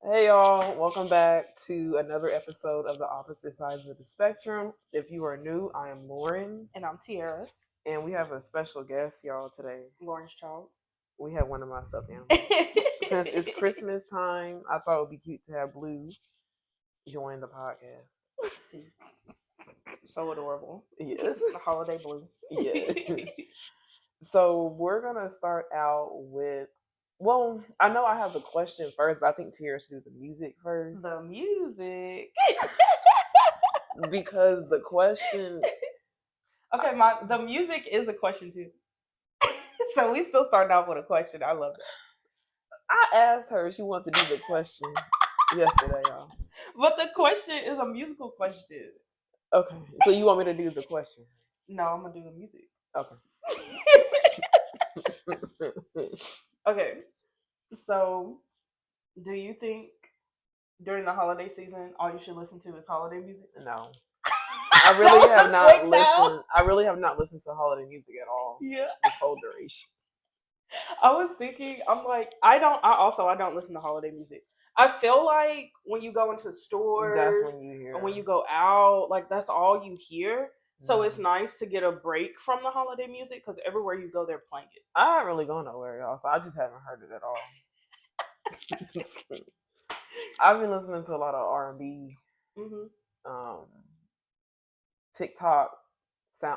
Hey y'all, welcome back to another episode of the Opposite Sides of the Spectrum. If you are new, I am Lauren. And I'm Tiara. And we have a special guest, y'all, today. Lauren's child. We have one of my stuffed animals. Since it's Christmas time, I thought it would be cute to have Blue join the podcast. So adorable. Yes. The holiday Blue. Yeah. So we're going to start out with, well, I know I have the question first, but I think Tiara should do the music first. The music. Because the question... Okay, the music is a question too. So we still starting off with a question. I love it. I asked her if she wanted to do the question yesterday, y'all. But the question is a musical question. Okay, so you want me to do the question? No, I'm gonna do the music. Okay. Okay. So, do you think during the holiday season all you should listen to is holiday music? No. I really have not listened. I really have not listened to holiday music at all. Yeah. This whole duration. I was thinking, I'm like, I don't listen to holiday music. I feel like when you go into stores, that's when you hear, and when you go out, like that's all you hear. So it's nice to get a break from the holiday music because everywhere you go, they're playing it. I haven't really gone nowhere, y'all, so I just haven't heard it at all. I've been listening to a lot of R&B, Tik Tok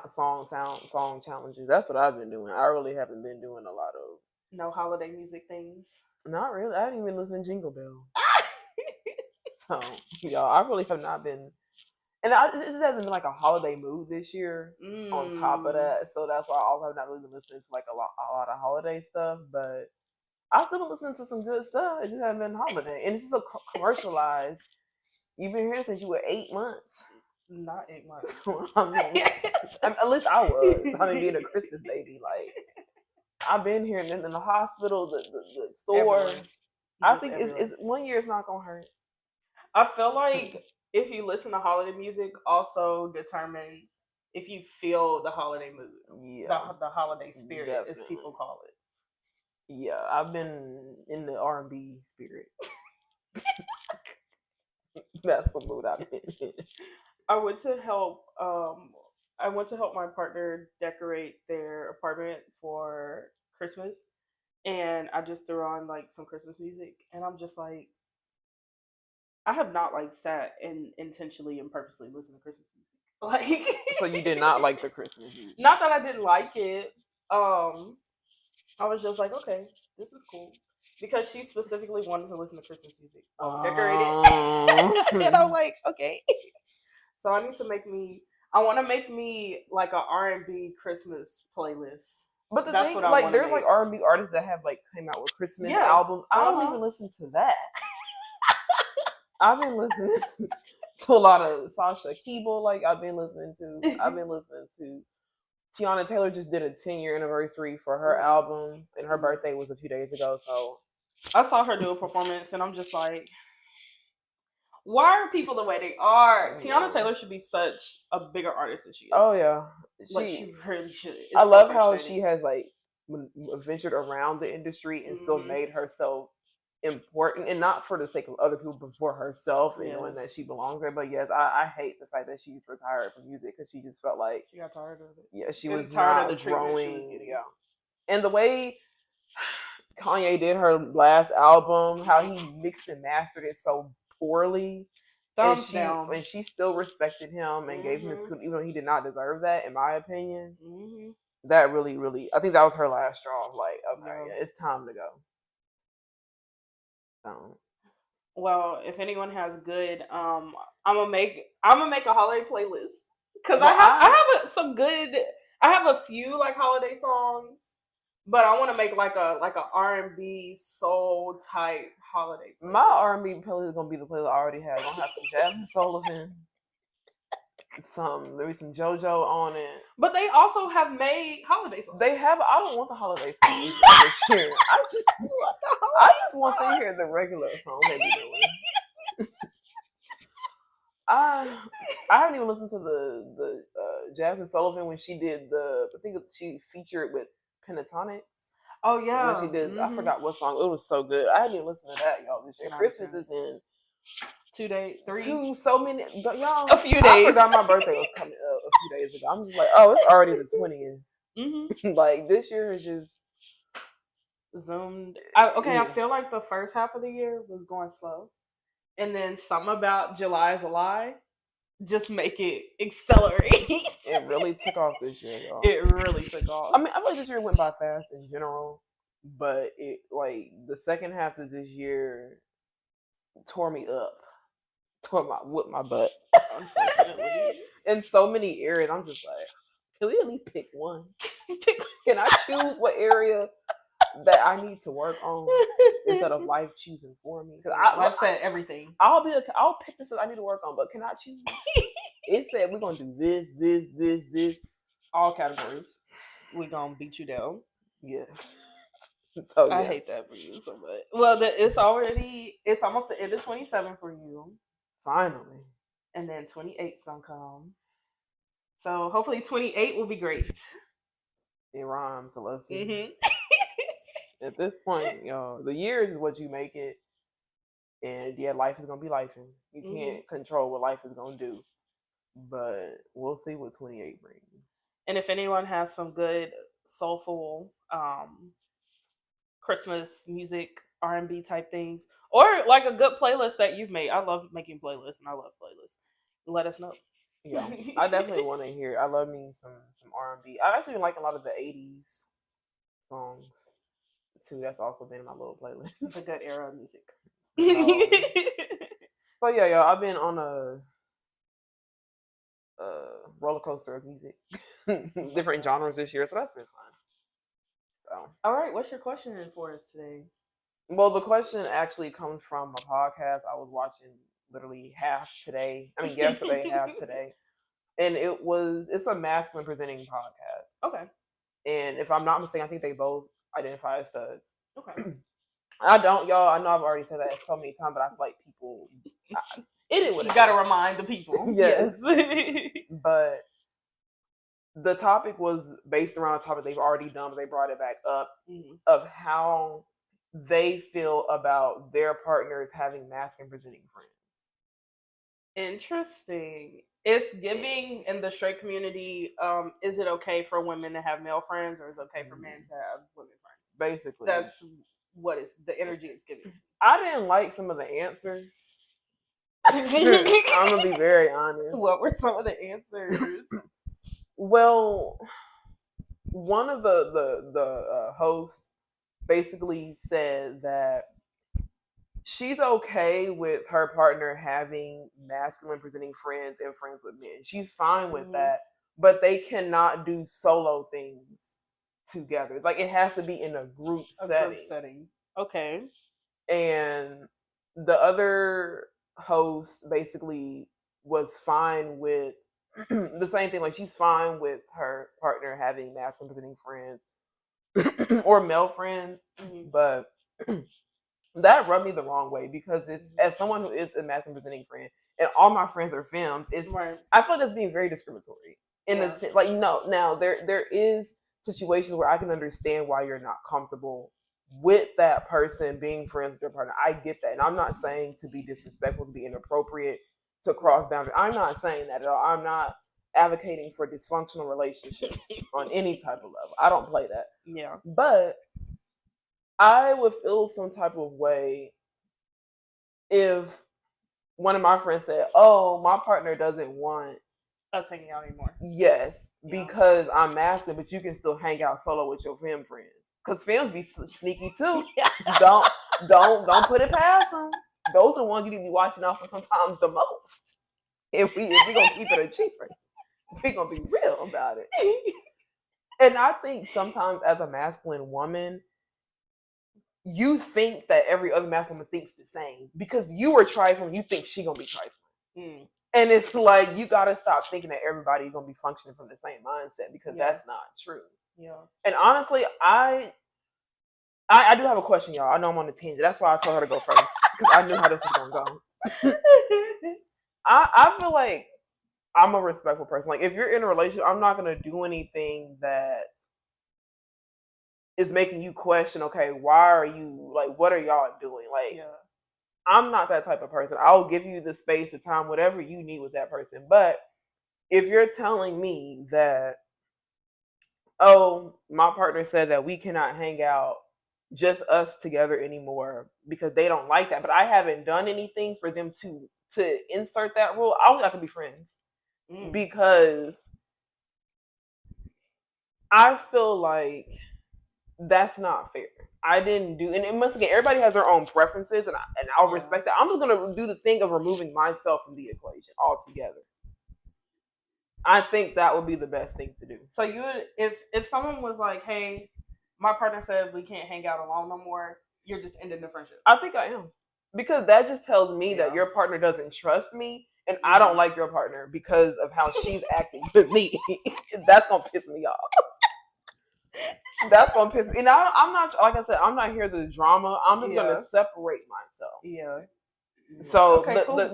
song challenges. That's what I've been doing. I really haven't been doing a lot of no holiday music things. Not really. I haven't even listened to Jingle Bell. So, y'all, I really have not been, and it just hasn't been like a holiday mood this year. On top of that, so that's why I also have not really been listening to like a lot of holiday stuff. But I've still been listening to some good stuff. It just hasn't been holiday, and it's just so commercialized. You've been here since you were 8 months. Not 8 months. I mean, at least I was. I mean, being a Christmas baby, like I've been here in the hospital, the stores. I think it's 1 year is not gonna hurt. I feel like if you listen to holiday music, also determines if you feel the holiday mood. Yeah, the holiday spirit, definitely, as people call it. Yeah, I've been in the R&B spirit. That's what mood I've been in. I went to help my partner decorate their apartment for Christmas, and I just threw on like some Christmas music, and I'm just like, I have not like sat and intentionally and purposely listened to Christmas music. Like, so you did not like the Christmas music? Not that I didn't like it. I was just like, okay, this is cool. Because she specifically wanted to listen to Christmas music. Decorated. And I'm like, okay. So I want to make me like an R&B Christmas playlist. But that's thing, like, there's like R&B artists that have like came out with Christmas albums. I don't even listen to that. I've been listening to a lot of Sasha Keeble. Like I've been listening to Tiana Taylor just did a 10-year anniversary for her album, and her birthday was a few days ago. So I saw her do a performance, and I'm just like, why are people the way they are? Tiana Taylor should be such a bigger artist than she is. Oh yeah, she really should. I love how she has like ventured around the industry and still made herself important, and not for the sake of other people, but for herself, and knowing that she belongs there. But yes, I hate the fact that she's retired from music because she just felt like she got tired of it. Yeah, she was tired of the growing. Yeah, and the way Kanye did her last album, how he mixed and mastered it so poorly. And she still respected him and gave him his kudos, even though he did not deserve that, in my opinion. That really, really, I think that was her last straw. Like, okay, yeah, it's time to go. Well, if anyone has good, I'm gonna make a holiday playlist because I have a few like holiday songs, but I want to make like a R&B soul type holiday playlist. My R&B playlist is gonna be the playlist I already have. I'm gonna have some Jasmine Sullivan, maybe some JoJo on it. But they also have made holiday songs. They have. I don't want the holiday songs this year. I just want to hear the regular songs they be doing. I haven't even listened to the Jasmine Sullivan when she did I think she featured with Pentatonics. Oh yeah. When she did, I forgot what song. It was so good. I didn't even listen to that, y'all. This year, Christmas is in 2 days, 3. so many. Y'all, A few days. I forgot my birthday was coming up a few days ago. I'm just like, oh, it's already the 20th. Like this year is just zoomed. I feel like the first half of the year was going slow, and then something about July is a lie. Just make it accelerate. It really took off this year, y'all. It really took off. I mean, I feel like this year went by fast in general, but it like the second half of this year tore me up, with my butt. Unfortunately, in so many areas, I'm just like, can we at least pick one? Can I choose what area that I need to work on instead of life choosing for me? Because life said everything. I'll pick this up I need to work on, but can I choose? It said we're gonna do this, all categories. We're gonna beat you down. Yes. So yeah. I hate that for you so much. Well, it's almost the end of 27 for you. Finally. And then 28's gonna come. So hopefully 28 will be great. It rhymes, so let's see. At this point, the years is what you make it. And yeah, life is gonna be lifing. You can't control what life is gonna do. But we'll see what 28 brings. And if anyone has some good soulful Christmas music, R&B type things, or like a good playlist that you've made. I love making playlists and I love playlists. Let us know. Yeah, I definitely want to hear. I love me some R&B. I actually like a lot of the 80s songs too. That's also been in my little playlist. It's a good era of music. So yeah, y'all, I've been on a roller coaster of music, different genres this year, so that's been fun. So, all right, what's your question for us today? Well, the question actually comes from a podcast I was watching literally yesterday, half today. And it's a masculine presenting podcast. Okay. And if I'm not mistaken, I think they both identify as studs. Okay. I know I've already said that so many times, but I feel like people, you gotta remind the people. Yes. But the topic was based around a topic they've already done, but they brought it back up of how they feel about their partners having masculine presenting friends. Interesting. It's giving in the straight community. Is it okay for women to have male friends, or is it okay for men to have women friends? Basically, that's what is the energy it's giving. I didn't like some of the answers. I'm gonna be very honest. What were some of the answers? Well, one of the hosts basically said that she's okay with her partner having masculine presenting friends and friends with men. She's fine with that, but they cannot do solo things together. Like it has to be in a group setting. Okay. And the other host basically was fine with the same thing. Like she's fine with her partner having masculine presenting friends or male friends, but that rubbed me the wrong way because it's as someone who is a masculine presenting friend and all my friends are femmes, I feel like that's being very discriminatory in the sense. Like now there is situations where I can understand why you're not comfortable with that person being friends with your partner. I get that, and I'm not saying to be disrespectful, to be inappropriate, to cross boundaries. I'm not saying that at all. I'm not advocating for dysfunctional relationships on any type of level. I don't play that. Yeah, but I would feel some type of way if one of my friends said, "Oh, my partner doesn't want us hanging out anymore." Yes, because I'm masculine, but you can still hang out solo with your femme friends. Because femmes be sneaky too. Don't put it past them. Those are the ones you need to be watching out for sometimes the most. If we gonna keep it a cheaper, we gonna be real about it. And I think sometimes as a masculine woman, you think that every other masculine woman thinks the same because you were trifling. You think she gonna be trifling, and it's like you gotta stop thinking that everybody's gonna be functioning from the same mindset because that's not true. Yeah. And honestly, I do have a question, y'all. I know I'm on a tangent. That's why I told her to go first because I knew how this was gonna go. I feel like I'm a respectful person. Like if you're in a relationship, I'm not gonna do anything that is making you question, okay, why are you, like, what are y'all doing? Like, I'm not that type of person. I'll give you the space, the time, whatever you need with that person. But if you're telling me that, oh, my partner said that we cannot hang out just us together anymore because they don't like that, but I haven't done anything for them to insert that rule, I don't think I can be friends. Because I feel like that's not fair. I didn't do, and once again, everybody has their own preferences, and I'll respect that. I'm just gonna do the thing of removing myself from the equation altogether. I think that would be the best thing to do. So you would, if someone was like, "Hey, my partner said we can't hang out alone no more," you're just ending the friendship. I think I am, because that just tells me that your partner doesn't trust me, and I don't like your partner because of how she's acting with me. That's gonna piss me off. That's gonna piss me. And I'm not, like I said, I'm not here for the drama. I'm just gonna separate myself. Yeah. So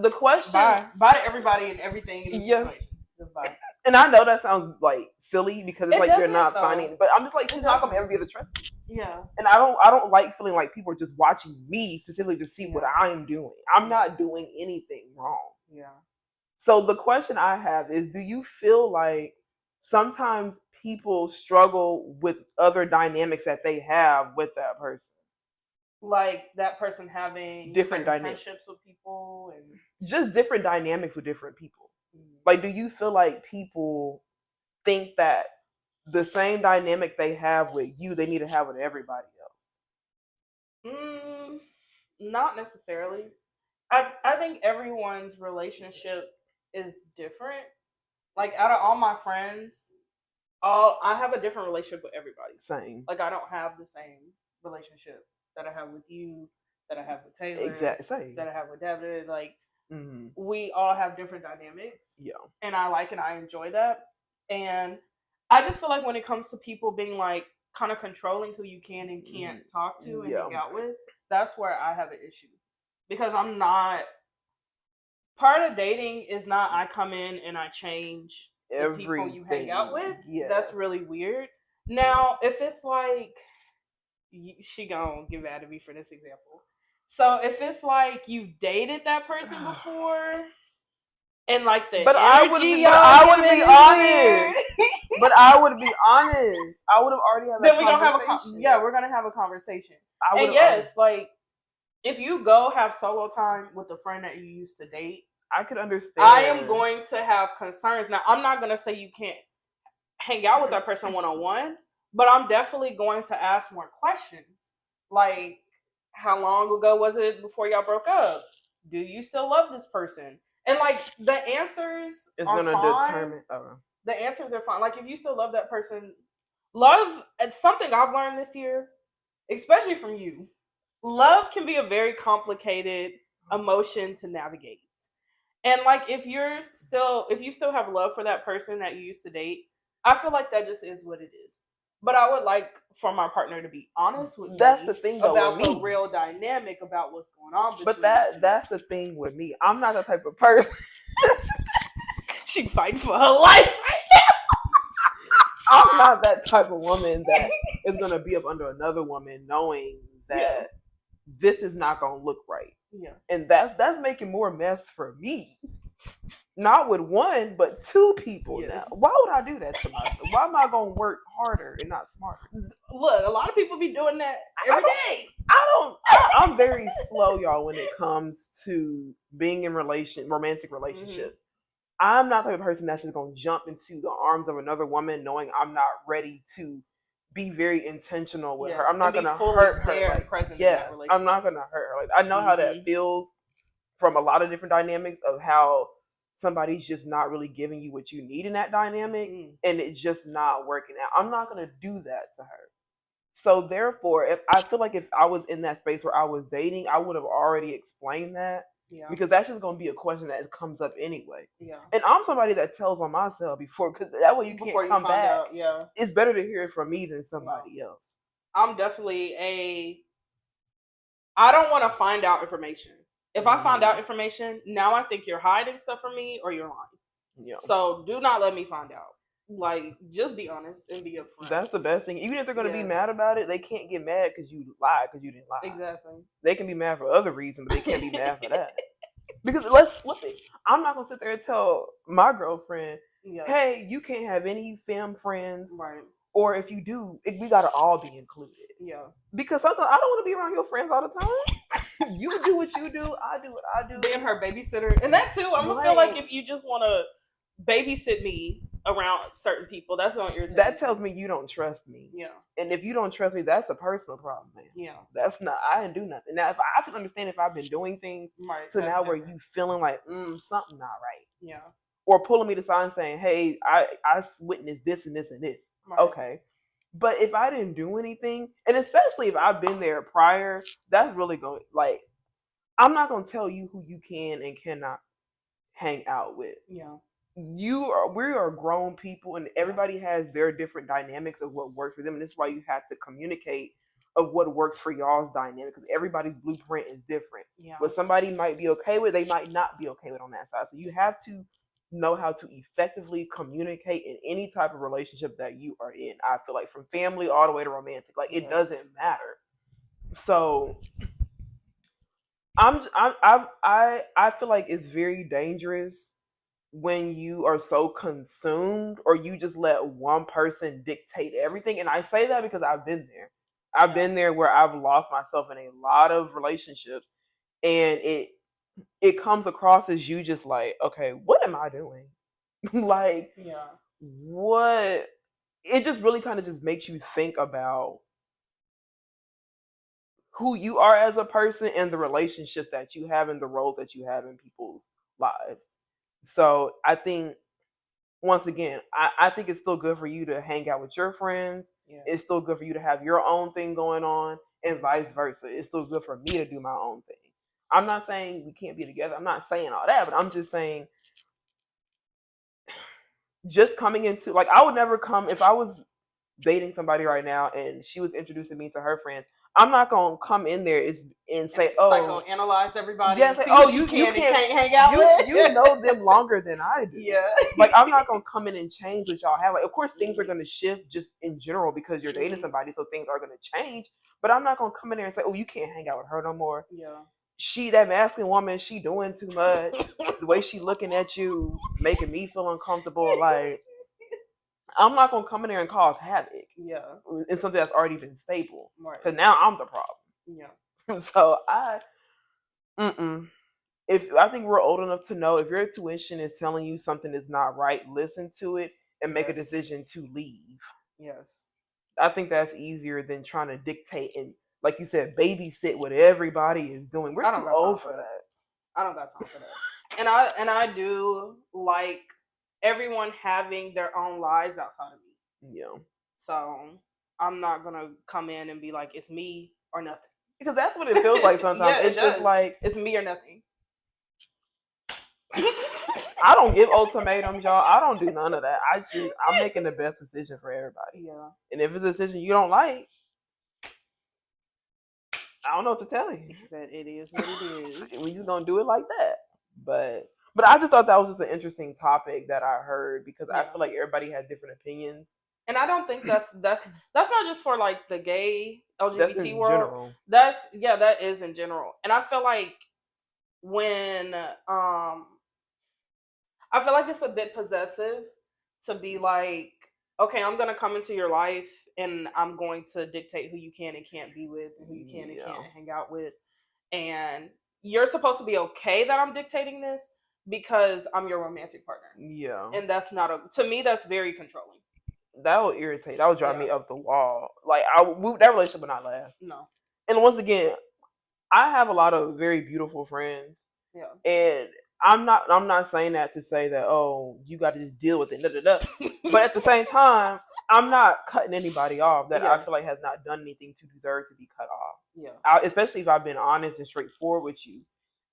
the question, bye to everybody and everything in this situation. Just bye. And I know that sounds like silly because it's like you're not finding, but I'm just like, she's not gonna ever be able to trust me. Yeah. And I don't like feeling like people are just watching me specifically to see what I'm doing. I'm not doing anything wrong. Yeah. So the question I have is, do you feel like sometimes people struggle with other dynamics that they have with that person? Like that person having different dynamics, friendships with people, and just different dynamics with different people. Like, do you feel like people think that the same dynamic they have with you, they need to have with everybody else? Not necessarily. I think everyone's relationship is different. Like, out of all my friends, I have a different relationship with everybody. Same. Like, I don't have the same relationship that I have with you, that I have with Taylor, exactly, same. that I have with Devin. Like, we all have different dynamics. Yeah. And I like and I enjoy that. And I just feel like when it comes to people being like kind of controlling who you can and can't talk to and hang out with, that's where I have an issue. Because I'm not, part of dating is not I come in and I change the people you hang out with. Yeah. That's really weird. Now, if it's like, she gonna get mad at me for this example. So if it's like you've dated that person before, and like the but I would be honest. But I would be honest. I would have already had. Then we gonna have we're gonna have a conversation. And yes, like if you go have solo time with a friend that you used to date, I could understand. I am going to have concerns. Now, I'm not gonna say you can't hang out with that person one-on-one, but I'm definitely going to ask more questions. Like, how long ago was it before y'all broke up? Do you still love this person? And like the answers are fine. The answers are fine. Like, if you still love that person, love, it's something I've learned this year, especially from you. Love can be a very complicated emotion to navigate. And like if you still have love for that person that you used to date, I feel like that just is what it is. But I would like for my partner to be honest with me. That's the thing though, about the real dynamic about what's going on between But that's the thing with me. I'm not the type of person. She's fighting for her life right now. I'm not that type of woman that is gonna be up under another woman knowing that this is not gonna look right. Yeah. And that's making more mess for me. Not with one, but two people now. Why would I do that to myself? Why am I gonna work harder and not smarter? Look, a lot of people be doing that every day. I'm very slow, y'all, when it comes to being in romantic relationships. I'm not the type of person that's just gonna jump into the arms of another woman knowing I'm not ready to be very intentional with her. I'm not gonna hurt her. I'm not gonna hurt her. Like, I know how that feels from a lot of different dynamics of how somebody's just not really giving you what you need in that dynamic and it's just not working out. I'm not gonna do that to her. So therefore, if I feel like if I was in that space where I was dating, I would have already explained that. Yeah. Because that's just going to be a question that comes up anyway. Yeah. And I'm somebody that tells on myself before, because that way you can't come back. Out, yeah. It's better to hear it from me than somebody else. I'm definitely I don't want to find out information. If I find out information, now I think you're hiding stuff from me or you're lying. Yeah. So do not let me find out. Like, just be honest and be upfront. That's the best thing. Even if they're going to be mad about it, they can't get mad because you lied, because you didn't lie. Exactly. They can be mad for other reasons, but they can't be mad for that. Because let's flip it. I'm not going to sit there and tell my girlfriend, hey, you can't have any femme friends. Right. Or if you do, we got to all be included. Yeah. Because sometimes I don't want to be around your friends all the time. You do what you do. I do what I do. Being her babysitter. And that too, I'm going to feel like if you just want to babysit me around certain people, that's going to irritate me. That tells me you don't trust me. Yeah. And if you don't trust me, that's a personal problem, man. Yeah. That's not, I didn't do nothing. Now, if I can understand if I've been doing things to now where you feeling like, something not right. Yeah. Or pulling me to side and saying, hey, I witnessed this and this and this. Right. Okay. But if I didn't do anything, and especially if I've been there prior, that's really going, like, I'm not going to tell you who you can and cannot hang out with. Yeah. We are grown people, and everybody has their different dynamics of what works for them, and this is why you have to communicate of what works for y'all's dynamic, because everybody's blueprint is different. Yeah. What somebody might be okay with, they might not be okay with on that side. So you have to know how to effectively communicate in any type of relationship that you are in. I feel like from family all the way to romantic, like it doesn't matter. So I feel like it's very dangerous when you are so consumed or you just let one person dictate everything. And I say that because I've been there. I've been there where I've lost myself in a lot of relationships, and it comes across as you just like, okay, what am I doing? Like, what? It just really kind of just makes you think about who you are as a person and the relationships that you have and the roles that you have in people's lives. So I think, once again, I think it's still good for you to hang out with your friends. Yeah. It's still good for you to have your own thing going on, and vice versa. It's still good for me to do my own thing. I'm not saying we can't be together. I'm not saying all that, but I'm just saying, just coming into, like, I would never come, if I was dating somebody right now and she was introducing me to her friends, I'm not gonna come in there and say, psychoanalyze everybody. Yeah, say, you can't hang out with. You know them longer than I do. Yeah. Like, I'm not gonna come in and change what y'all have. Like, of course, things are gonna shift just in general because you're dating somebody, so things are gonna change. But I'm not gonna come in there and say, you can't hang out with her no more. Yeah. That masculine woman, she doing too much. The way she looking at you, making me feel uncomfortable. Like, I'm not gonna come in there and cause havoc. Yeah, it's something that's already been stable. Right. Because now I'm the problem. Yeah. So if I think we're old enough to know if your intuition is telling you something is not right, listen to it and make a decision to leave. Yes. I think that's easier than trying to dictate and, like you said, babysit what everybody is doing. We're too old for that. I don't got time for that. And I do like everyone having their own lives outside of me. Yeah. So I'm not gonna come in and be like, it's me or nothing. Because that's what it feels like sometimes. It's just like, it's me or nothing. I don't give ultimatums, y'all. I don't do none of that. I'm making the best decision for everybody. Yeah. And if it's a decision you don't like, I don't know what to tell you. He said it is what it is. We just gonna do it like that. But I just thought that was just an interesting topic that I heard, because I feel like everybody had different opinions. And I don't think that's not just for like the gay LGBT world. General. That is in general. And I feel like when I feel like it's a bit possessive to be like, okay, I'm gonna come into your life and I'm going to dictate who you can and can't be with and who you can and can't hang out with. And you're supposed to be okay that I'm dictating this because I'm your romantic partner. Yeah. And that's not to me, that's very controlling. That will irritate. That will drive me up the wall. Like, that relationship will not last. No. And once again, I have a lot of very beautiful friends. Yeah. And I'm not saying that to say that, you got to just deal with it. But at the same time, I'm not cutting anybody off that I feel like has not done anything to deserve to be cut off. Yeah. Especially if I've been honest and straightforward with you.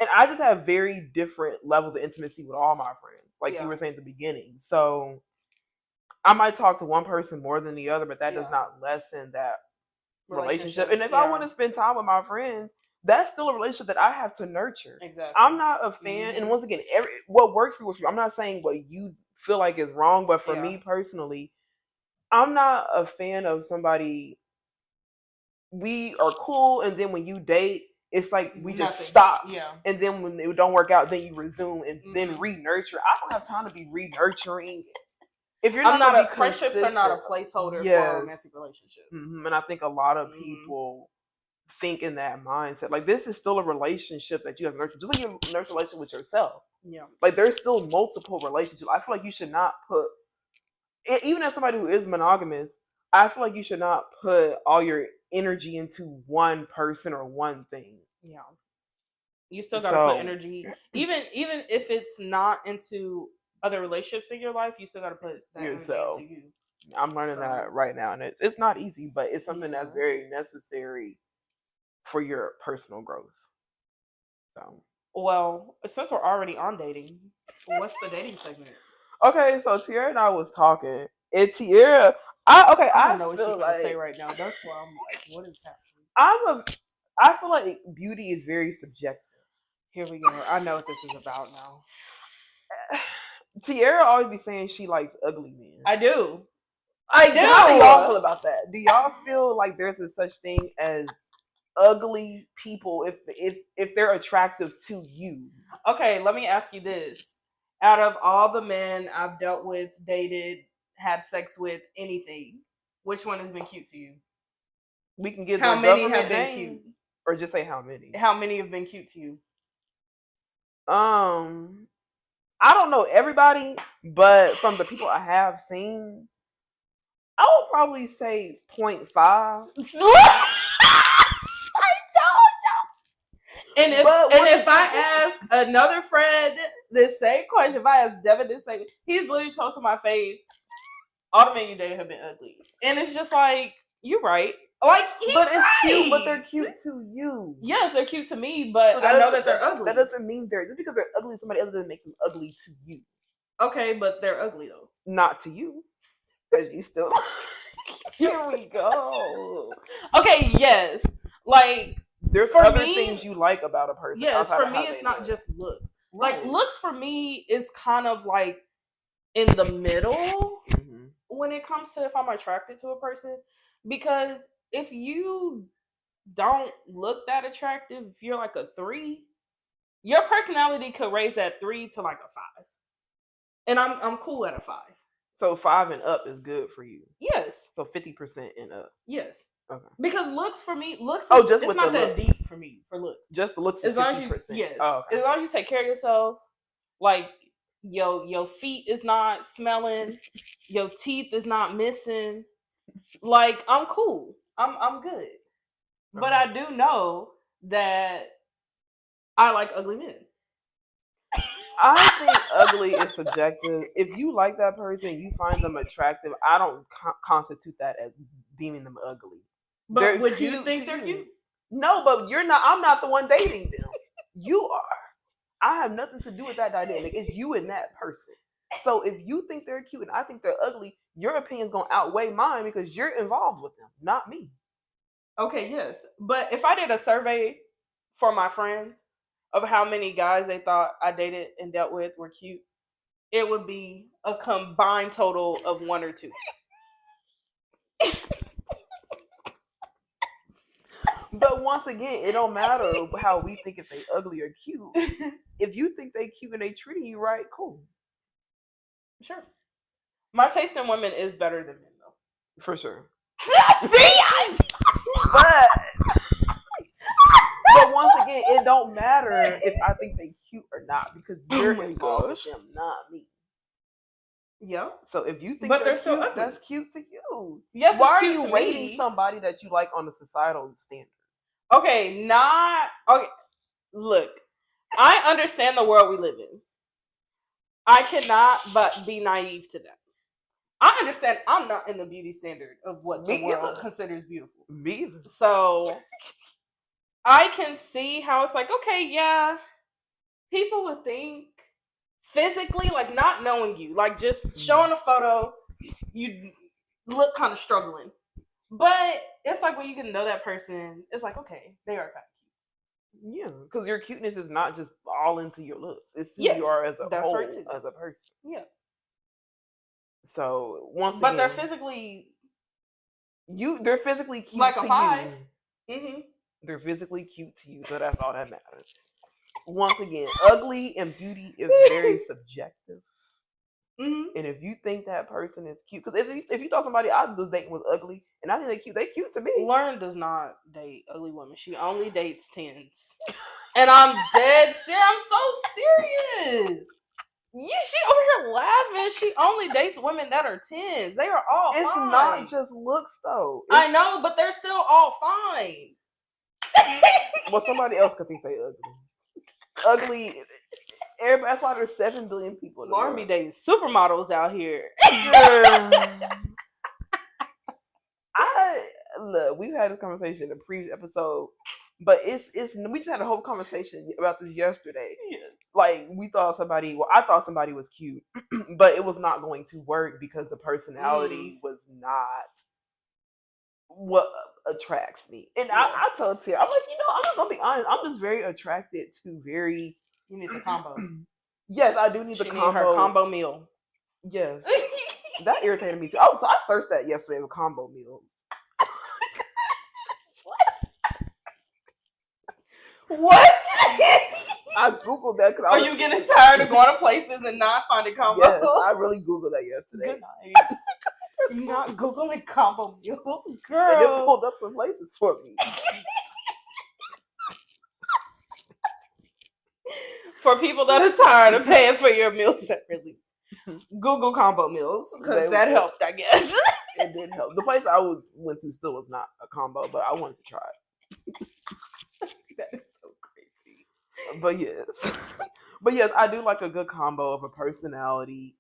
And I just have very different levels of intimacy with all my friends, like you were saying at the beginning. So I might talk to one person more than the other, but that does not lessen that relationship. And if I want to spend time with my friends, that's still a relationship that I have to nurture. Exactly. I'm not a fan, and once again, what works for you. I'm not saying what you feel like is wrong, but for me personally, I'm not a fan of somebody. We are cool, and then when you date, it's like we just stop. Yeah. And then when it don't work out, then you resume and then re-nurture. I don't have time to be re-nurturing. If you're not, friendships are not a placeholder for a romantic relationship. And I think a lot of people think in that mindset. Like, this is still a relationship that you have nurtured, just like you nurture a relationship with yourself. Yeah. Like, there's still multiple relationships. I feel like you should not put, even as somebody who is monogamous, I feel like you should not put all your energy into one person or one thing. Yeah. You still gotta put energy, even if it's not into other relationships in your life, you still gotta put that yourself. Energy into you. I'm learning that right now, and it's not easy, but it's something that's very necessary for your personal growth. So, well, since we're already on dating, what's the dating segment? Okay, so Tiara and I was talking, and Tiara, I don't know what she's gonna say right now. That's why I'm like, what is happening? I feel like beauty is very subjective. Here we go. I know what this is about now. Tiara always be saying she likes ugly men. I do. How do y'all feel about that? Do y'all feel like there's a such thing as ugly people if they're attractive to you? Okay, let me ask you this. Out of all the men I've dealt with, dated, had sex with, anything, which one has been cute to you? We can get how many have been cute, or just say how many. How many have been cute to you? I don't know everybody, but from the people I have seen, I would probably say 0.5. I told you. And if I ask another friend this same question, if I ask Devin this same, he's literally told to my face, all the men you dated have been ugly. And it's just like, you're right. Like, but it's cute, but they're cute to you. Yes, they're cute to me, but so I know that they're ugly. That doesn't mean just because they're ugly, somebody else doesn't make them ugly to you. Okay, but they're ugly though. Not to you, because you still. Here we go. Okay, yes, like there's other things you like about a person. Yes, for me, it's not just looks. Right. Like looks for me is kind of like in the middle when it comes to if I'm attracted to a person, because if you don't look that attractive, if you're like a 3, your personality could raise that 3 to like a 5. And I'm cool at a 5. So 5 and up is good for you. Yes. So 50% and up. Yes. Okay. Because looks for me, it's not that deep for me for looks. Just the looks is 50%. Yes. Oh, okay. As long as you take care of yourself, like your feet is not smelling, your teeth is not missing. Like, I'm cool. I'm good. But I do know that I like ugly men. I think ugly is subjective. If you like that person, you find them attractive, I don't constitute that as deeming them ugly. But would you think they're cute? No, but you're not. I'm not the one dating them. You are. I have nothing to do with that dynamic. It's you and that person. So if you think they're cute and I think they're ugly, your opinion's going to outweigh mine because you're involved with them, not me. Okay, yes. But if I did a survey for my friends of how many guys they thought I dated and dealt with were cute, it would be a combined total of 1 or 2. But once again, it don't matter how we think if they ugly or cute. If you think they cute and they treating you right, cool. Sure. My taste in women is better than men, though. For sure. See? But once again, it don't matter if I think they cute or not because you're involved with them, not me. Yeah. So if you think they're still ugly, that's cute to you. Yes. Why are you rating somebody that you like on a societal standard? Okay, look, I understand the world we live in. I cannot but be naive to that. I understand I'm not in the beauty standard of what the world considers beautiful. Me either. So I can see how it's like, okay, yeah, people would think physically, like not knowing you, like just showing a photo, you look kind of struggling. But it's like when you get to know that person, it's like, okay, they are kind of cute. Yeah, because your cuteness is not just all into your looks. It's who you Yes, are as a that's right whole, too. as a person. Yeah, So once but they're again, physically they're physically cute like a to 5. you. Mm-hmm. They're physically cute to you, so that's all that matters. Once again, ugly and beauty is very subjective. Mm-hmm. And if you think that person is cute, because if you thought somebody I was dating was ugly, and I think they cute to me. Lauren does not date ugly women. She only dates 10s. And I'm dead serious. I'm so serious. She over here laughing. She only dates women that are 10s. They are all It's fine. not just looks though. I know, but they're still all fine. Well, somebody else could think they ugly. Ugly. Everybody, that's why there's 7 billion people in the Lauren be world. dating supermodels out here. Look, we've had this conversation in the previous episode, but it's we just had a whole conversation about this yesterday. Yeah. Like I thought somebody was cute, but it was not going to work because the personality was not what attracts me. And I told Tiara, I'm like, I'm just gonna be honest, I'm just very attracted to very. You need the combo. Yes, I do need the combo. Need her combo meal. Yes. That irritated me too. I searched that yesterday with combo meals. What? I googled that because Are you getting tired of going to places and not finding combos? Yes, I really googled that yesterday. Good night. You're not googling combo meals, girl. And it pulled up some places for me. For people that are tired of paying for your meals separately, Google combo meals because that helped, I guess. It did help. The place I went to still was not a combo, but I wanted to try it. That is so crazy. But yes, I do like a good combo of a personality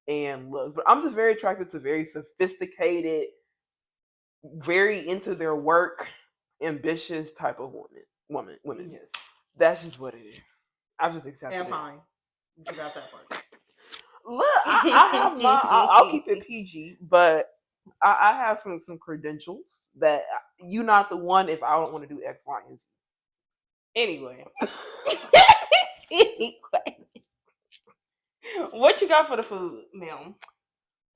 and looks. But I'm just very attracted to very sophisticated, very into their work, ambitious type of women. Yes, that's just what it is. I just accept it. And fine. You forgot that part. Look, I have my. I'll keep it PG, but I have some credentials that you're not the one if I don't want to do X, Y, and Z. Anyway. What you got for the food, ma'am?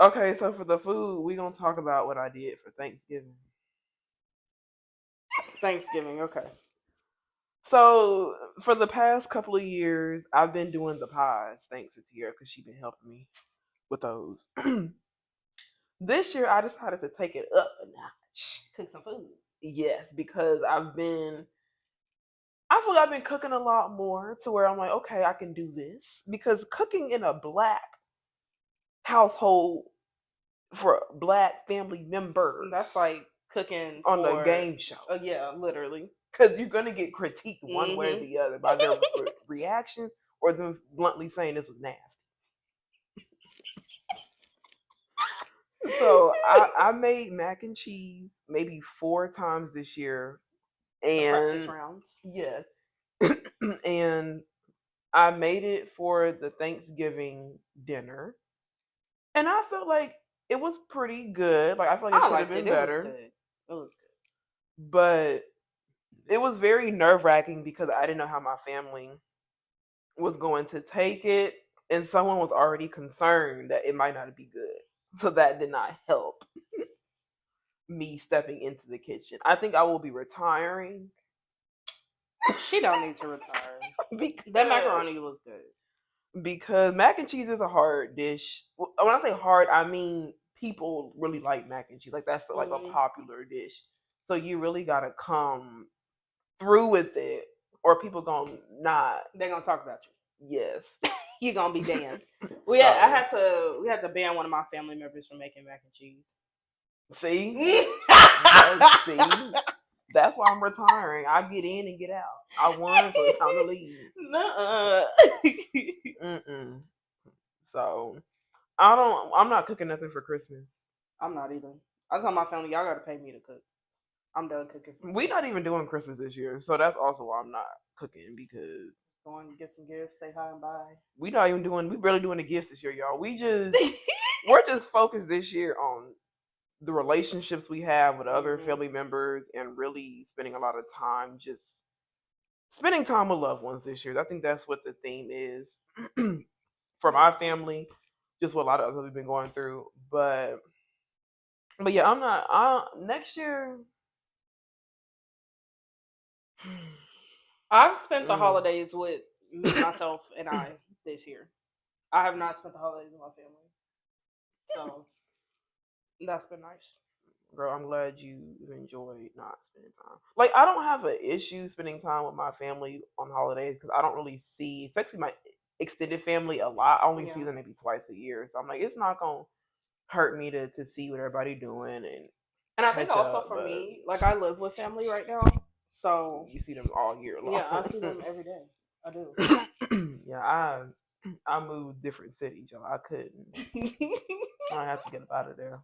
Okay, so for the food, we're gonna talk about what I did for Thanksgiving. Thanksgiving, okay. So for the past couple of years, I've been doing the pies, thanks to Tiara, because she's been helping me with those. This year, I decided to take it up a notch. Cook some food. Yes, because I feel like I've been cooking a lot more to where I'm like, okay, I can do this. Because cooking in a Black household for Black family members, that's like cooking on a game show. Yeah, literally. Because you're going to get critiqued one way or the other by their reaction or them bluntly saying this was nasty. So I made mac and cheese maybe 4 times this year. And practice rounds. Yes. And I made it for the Thanksgiving dinner. And I felt like it was pretty good. Like I feel like it could have been better. It was good. But it was very nerve-wracking because I didn't know how my family was going to take it. And someone was already concerned that it might not be good. So that did not help me stepping into the kitchen. I think I will be retiring. She don't need to retire. That macaroni was good. Because mac and cheese is a hard dish. When I say hard, I mean people really like mac and cheese. Like that's like a popular dish. So you really gotta come through with it, or people gonna not. They're gonna talk about you. Yes. You're gonna be banned. We had to ban one of my family members from making mac and cheese. See? See? That's why I'm retiring. I get in and get out. I won, so it's time to leave. Nuh-uh. So I'm not cooking nothing for Christmas. I'm not either. I told my family, y'all gotta pay me to cook. I'm done cooking. We're not even doing Christmas this year, so that's also why I'm not cooking, because going to get some gifts, say hi and bye. We barely doing the gifts this year, y'all. We're just focused this year on the relationships we have with other family members and really spending a lot of time just spending time with loved ones this year. I think that's what the theme is for my family. Just what a lot of others have been going through, but yeah, I'm not. Next year, I've spent the holidays with me, myself, and I this year. I have not spent the holidays with my family, so that's been nice. Girl, I'm glad you enjoyed not spending time. Like, I don't have an issue spending time with my family on holidays because I don't really see, especially my extended family, a lot. I only see them maybe twice a year, so I'm like, it's not gonna hurt me to see what everybody doing and I think also for me, like I live with family right now, so you see them all year long. Yeah, I see them every day. I do. Yeah, I moved different cities, y'all. I couldn't. I have to get up out of there.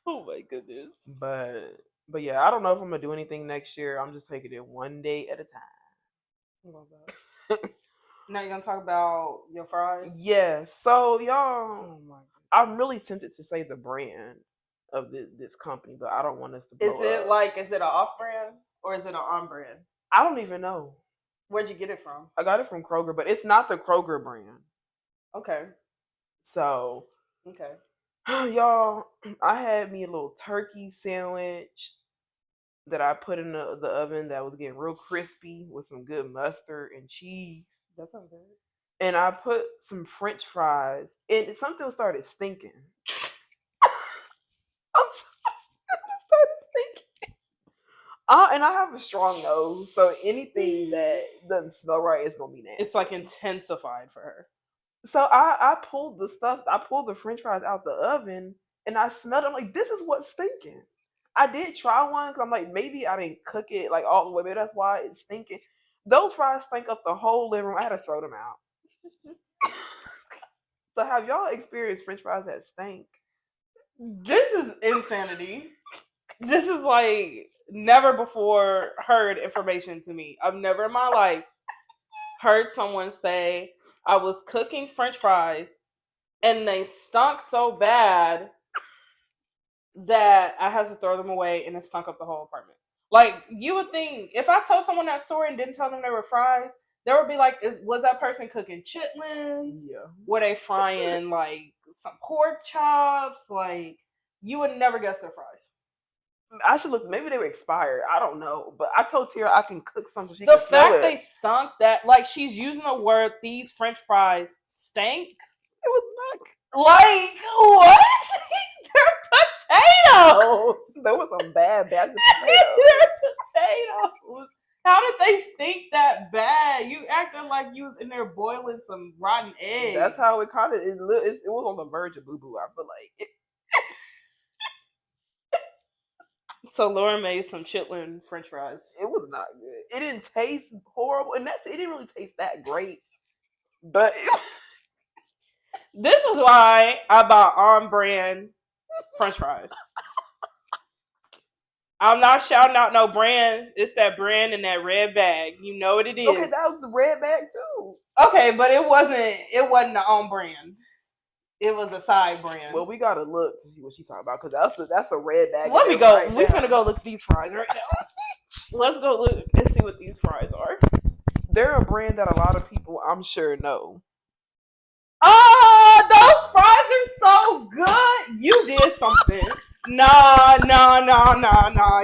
Oh my goodness. But yeah, I don't know if I'm gonna do anything next year. I'm just taking it one day at a time. I love that. Now you're gonna talk about your fries? Yeah. So y'all, oh my God. I'm really tempted to say the brand of this company, but I don't want us to blow Is it an off brand or is it an on brand? I don't even know. Where'd you get it from? I got it from Kroger, but it's not the Kroger brand. Okay. So okay. Y'all, I had me a little turkey sandwich that I put in the oven that was getting real crispy with some good mustard and cheese. That sounds good. And I put some French fries, and something started stinking. It started stinking. And I have a strong nose, so anything that doesn't smell right is gonna be nasty. It's like intensified for her. So I pulled the French fries out the oven, and I smelled them. Like, this is what's stinking. I did try one because I'm like, maybe I didn't cook it like all the way. Maybe that's why it's stinking. Those fries stink up the whole living room. I had to throw them out. So have y'all experienced French fries that stink? This is insanity. This is like never before heard information to me. I've never in my life heard someone say I was cooking French fries and they stunk so bad that I had to throw them away and it stunk up the whole apartment. Like, you would think, if I told someone that story and didn't tell them they were fries, they would be like, was that person cooking chitlins? Yeah. Were they frying, like, some pork chops? Like, you would never guess their fries. I should look. Maybe they were expired. I don't know. But I told Tiara I can cook something. The fact they stunk, that, like, she's using the word, these French fries stank. It was not. Like, what? They're potatoes. There was some bad potatoes. They're potatoes. How did they stink that bad? You acting like you was in there boiling some rotten eggs. That's how it kind of it was on the verge of boo boo. I feel like it. So Lauren made some chitlin French fries. It was not good. It didn't taste horrible, and it didn't really taste that great. But this is why I buy on brand French fries. I'm not shouting out no brands. It's that brand in that red bag. You know what it is. Okay, that was the red bag too. Okay, but it wasn't the on brand. It was a side brand. Well, we gotta look to see what she's talking about because that's a red bag. Let me go. We're gonna go look at these fries right now. Let's go look and see what these fries are. They're a brand that a lot of people, I'm sure, know. Oh, those fries are so good. You did something. Nah.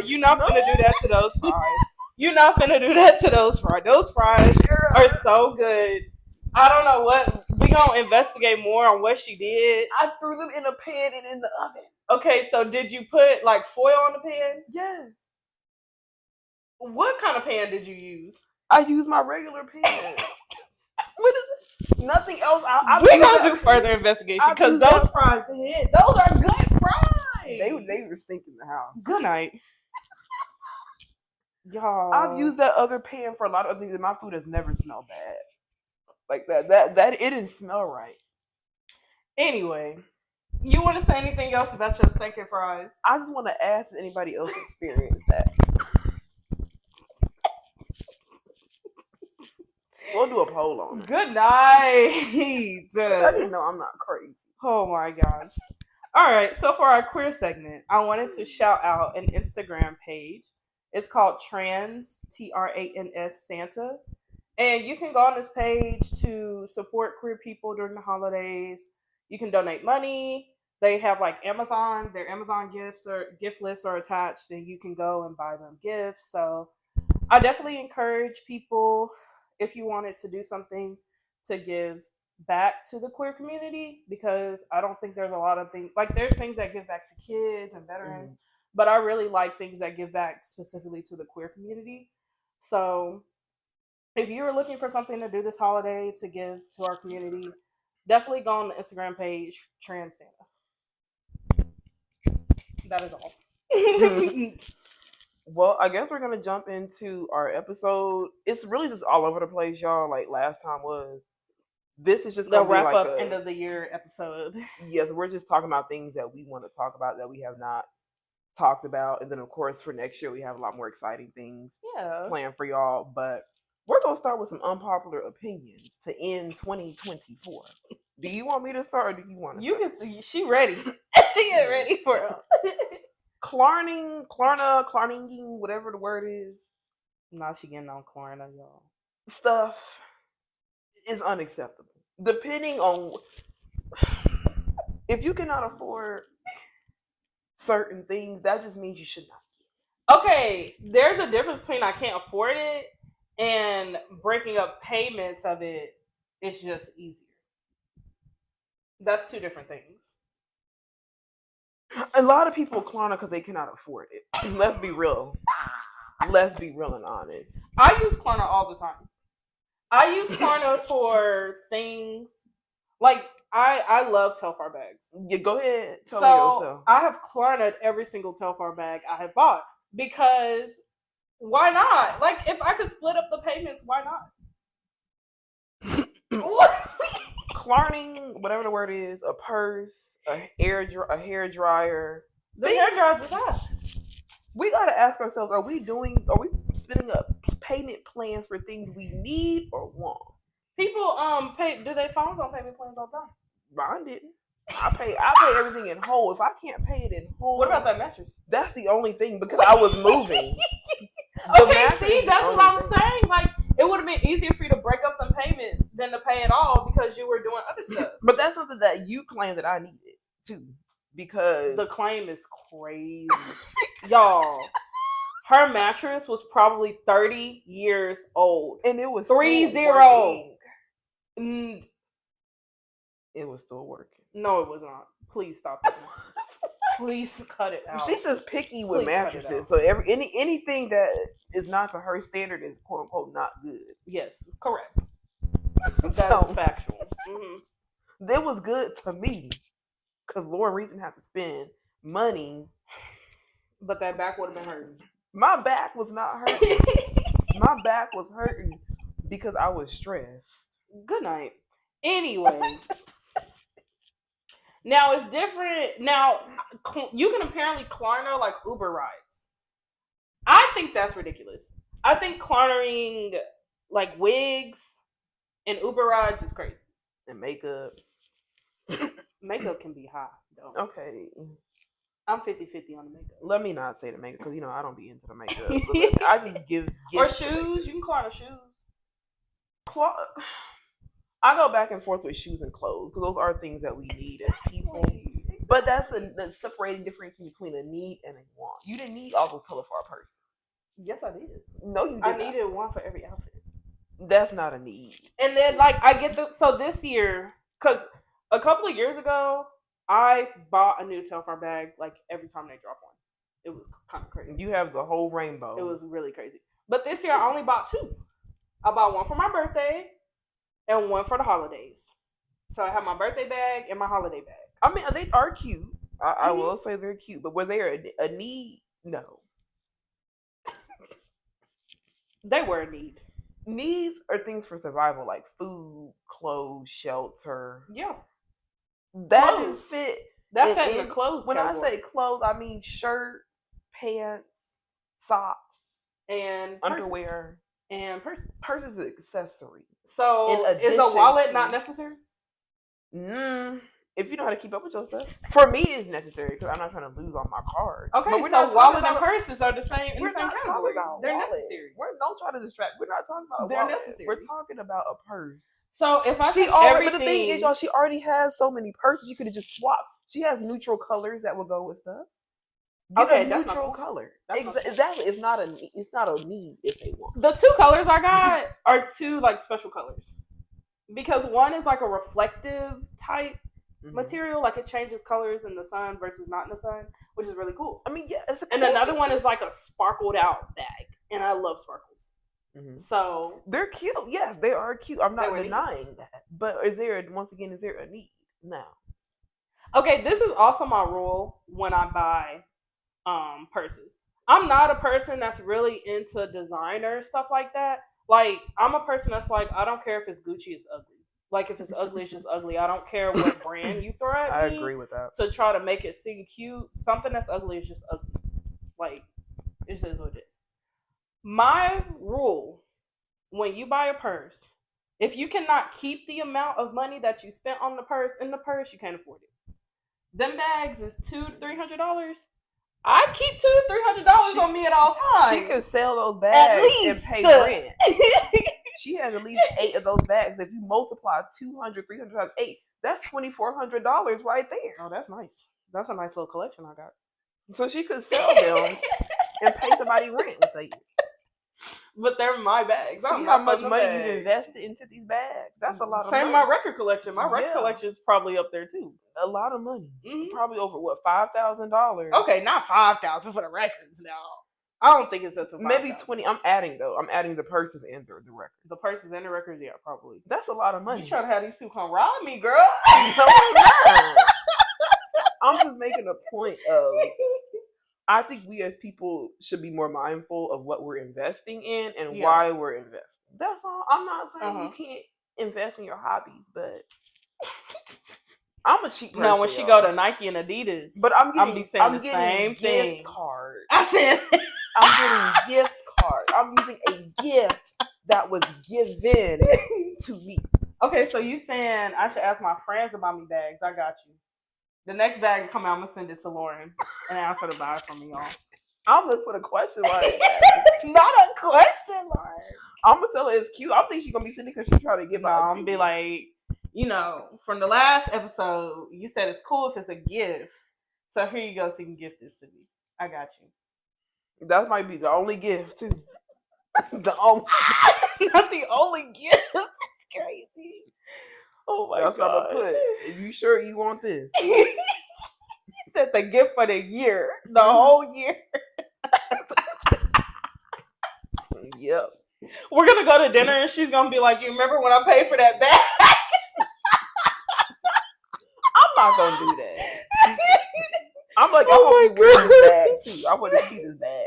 You're not gonna do that to those fries. You're not gonna do that to those fries. Those fries are so good. I don't know what. We gonna investigate more on what she did. I threw them in a pan and in the oven. Okay, so did you put like foil on the pan? Yeah. What kind of pan did you use? I used my regular pan. What is it? Nothing else. We're gonna do further investigation because those fries hit. Those are good fries. They were stinking the house. Good night. Y'all. I've used that other pan for a lot of other things, and my food has never smelled bad. Like that it didn't smell right. Anyway, you want to say anything else about your stinking fries? I just want to ask if anybody else experienced that. We'll do a poll on it. Good night. I didn't know I'm not crazy. Oh my gosh. All right, so for our queer segment, I wanted to shout out an Instagram page It's called Trans, Trans Santa. And you can go on this page to support queer people during the holidays. You can donate money. They have like Amazon, their Amazon gifts or gift lists are attached, and you can go and buy them gifts. So I definitely encourage people, if you wanted to do something, to give back to the queer community, because I don't think there's a lot of things, like there's things that give back to kids and veterans, but I really like things that give back specifically to the queer community. So if you were looking for something to do this holiday to give to our community, definitely go on the Instagram page, Trans Santa. That is all. Well, I guess we're gonna jump into our episode. It's really just all over the place, y'all. Like last time was. This is just the gonna wrap be like up end of the year episode. Yes, we're just talking about things that we want to talk about that we have not talked about, and then of course for next year we have a lot more exciting things planned for y'all. But we're gonna start with some unpopular opinions to end 2024. Do you want me to start, or do you want to? Can. She ready. She is ready for it. Clarning, whatever the word is. Now she getting on Klarna, y'all. Stuff is unacceptable. Depending on if you cannot afford certain things, that just means you should not. Okay, there's a difference between I can't afford it and breaking up payments of it. It's just easier. That's two different things. A lot of people Klarna because they cannot afford it. Let's be real. Let's be real and honest. I use Klarna all the time. I use Klarna for things like I love Telfar bags. Yeah, go ahead. Tell me yourself. I have Klarna'd every single Telfar bag I have bought because why not? Like if I could split up the payments, why not? Klarning, whatever the word is, a purse, a hair dryer. The hair dryer is that. We gotta ask ourselves: Are we spinning up payment plans for things we need or want? People do they phones on payment plans all the time? Mine didn't. I pay everything in whole. If I can't pay it in whole, what about that mattress? That's the only thing because I was moving. Okay, see, that's what I'm saying. Like it would have been easier for you to break up the payments than to pay it all because you were doing other stuff. But that's something that you claim that I needed too, because the claim is crazy, y'all. Her mattress was probably 30 years old, and it was 30. It was still working. No, it was not. Please stop this. Please cut it out. She's just picky with mattresses. So anything that is not to her standard is quote unquote not good. Yes, correct. That is factual. Mm-hmm. That was good to me because Lauren Reason had to spend money, but that back would have been hurting. My back was not hurting. My back was hurting because I was stressed. Good night. Anyway. Now it's different. Now you can apparently Klarna like Uber rides. I think that's ridiculous. I think Klarnering like wigs and Uber rides is crazy. And makeup. Makeup can be high though. Okay. I'm 50-50 on the makeup. Let me not say the makeup because I don't be into the makeup. So I just give or shoes. You can Klarna shoes. I go back and forth with shoes and clothes because those are things that we need as people. But that's the separating difference between a need and a want. You didn't need all those Telefar purses. Yes, I did. No, you didn't. I needed one for every outfit. That's not a need. And then, like, I get so this year, because a couple of years ago, I bought a new Telfar bag like every time they drop one. It was kind of crazy. You have the whole rainbow. It was really crazy. But this year, I only bought two. I bought one for my birthday and one for the holidays. So I have my birthday bag and my holiday bag. I mean, they are cute. I will say they're cute. But were they a need? No. They were a need. Needs are things for survival, like food, clothes, shelter. Yeah. That is fit. That's in the clothes When category. I say clothes, I mean shirt, pants, socks, and underwear. And purses. Purses is an accessory. So is a wallet not necessary? If If you know how to keep up with your stuff, for me, it's necessary because I'm not trying to lose on my card. Okay, but we're so not wallet about, and purses are the same. We're not talking about They're wallet. necessary. We're don't try to distract. We're not talking about They're wallet. necessary. We're talking about a purse. So if I but the thing is, y'all, she already has so many purses. You could have just swapped. She has neutral colors that will go with stuff. Get a neutral color. Exactly. It's not a need if they want. The two colors I got are two like special colors. Because one is like a reflective type material, like it changes colors in the sun versus not in the sun, which is really cool. I mean, yeah, it's a cool and another one is like a sparkled out bag, and I love sparkles. So they're cute. Yes, they are cute. I'm not denying that. But is there a need? No. Okay, this is also my rule when I buy purses. I'm not a person that's really into designer stuff like that. Like, I'm a person that's like, I don't care if it's Gucci, it's ugly. Like, if it's ugly, it's just ugly. I don't care what brand you throw at me. I agree with that. To try to make it seem cute. Something that's ugly is just ugly. Like, it just is what it is. My rule, when you buy a purse, if you cannot keep the amount of money that you spent on the purse in the purse, you can't afford it. Them bags is $200 to $300. I keep $200 to $300 on me at all times. She could sell those bags and pay rent. She has at least 8 of those bags. If you multiply 200, 300 times 8, that's $2,400 right there. Oh, that's nice. That's a nice little collection I got. So she could sell them and pay somebody rent with a year. But they're my bags. See how much money you've invested into these bags. That's a lot of money. Same my record collection. My record collection is probably up there too. A lot of money. Probably over $5,000. Okay, not $5,000 for the records now. I don't think it's up to $5,000. Maybe 20. I'm adding the purses and the records. The purses and the records, yeah, probably. That's a lot of money. You try to have these people come rob me, girl? No, I'm not. I'm just making a point of. I think we as people should be more mindful of what we're investing in and why we're investing. That's all. I'm not saying you can't invest in your hobbies, but I'm a cheap person. No, when she go to Nike and Adidas, but I'm getting the same thing. Gift cards. I said I'm getting gift cards. I'm using a gift that was given to me. Okay, so you saying I should ask my friends about me bags? I got you. The next bag will come out, I'm gonna send it to Lauren and ask her to buy it from me, y'all. I'm gonna put a question mark. Not a question mark. I'm gonna tell her it's cute. I think she's gonna be sitting because she's trying to give out. I'm gonna be like, from the last episode, you said it's cool if it's a gift. So here you go, so you can gift this to me. I got you. That might be the only gift too. The only, not the only gift. It's crazy. Oh my God. What I'm gonna put. Are you sure you want this? He said the gift for the year. The whole year. Yep. We're gonna go to dinner and she's gonna be like, you remember when I paid for that bag? I'm not gonna do that. I'm like, I want to wear this bag too. I want to see this bag.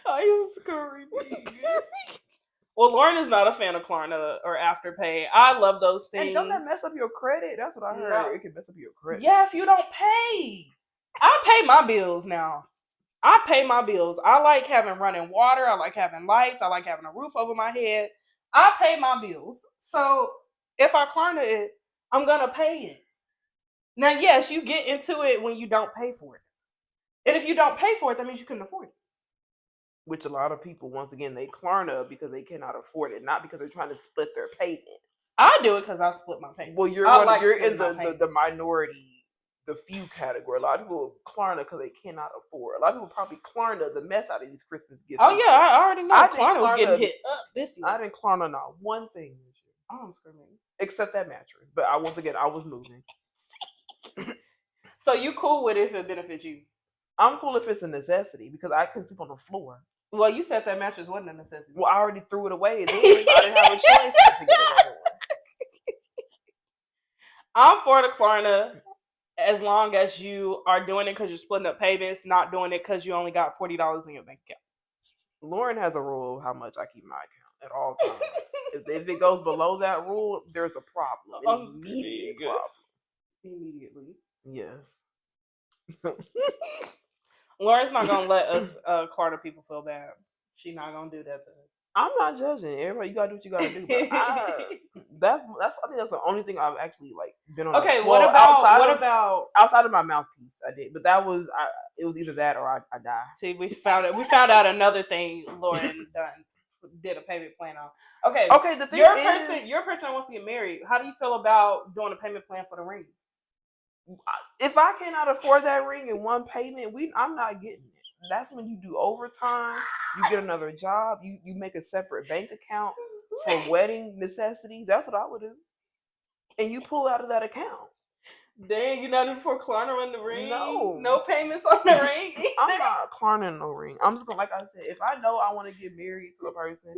I am screaming. Well, Lauren is not a fan of Klarna or Afterpay. I love those things. And don't that mess up your credit? That's what I heard. No. It can mess up your credit. Yeah, if you don't pay. I pay my bills now. I pay my bills. I like having running water. I like having lights. I like having a roof over my head. I pay my bills. So if I Klarna it, I'm going to pay it. Now, yes, you get into it when you don't pay for it. And if you don't pay for it, that means you couldn't afford it. Which a lot of people, once again, they Klarna because they cannot afford it, not because they're trying to split their payments. I do it because I split my payments. Well, you're in the minority, the few category. A lot of people Klarna because they cannot afford. A lot of people probably Klarna the mess out of these Christmas gifts. Oh yeah, I already know. Klarna was getting hit up this year. I didn't Klarna not one thing this year. Oh, I'm screaming. Except that mattress. But I was moving. So you cool with it if it benefits you? I'm cool if it's a necessity because I couldn't sleep on the floor. Well, you said that mattress wasn't a necessity. Well, I already threw it away. Then I didn't have a choice but to get another one. I'm for the Klarna as long as you are doing it because you're splitting up payments, not doing it because you only got $40 in your bank account. Lauren has a rule of how much I keep my account at all times. if it goes below that rule, there's a problem. Immediate problem. Immediately. Yes. Lauren's not gonna let us Klarna people feel bad. She's not gonna do that to us. I'm not judging. Everybody, you gotta do what you gotta do. But I think that's the only thing I've actually like been on. Okay, Well, what about outside of my mouthpiece? I did, but it was either that or I die. See, we found out another thing Lauren did a payment plan on. Okay. The thing your person wants to get married. How do you feel about doing a payment plan for the ring? If I cannot afford that ring in one payment, I'm not getting it. That's when you do overtime. You get another job. You make a separate bank account for wedding necessities. That's what I would do. And you pull out of that account. Dang, you're not in for Klarna on the ring? No payments on the ring either? I'm not Klarna no ring. I'm just gonna, like I said, if I know I want to get married to a person,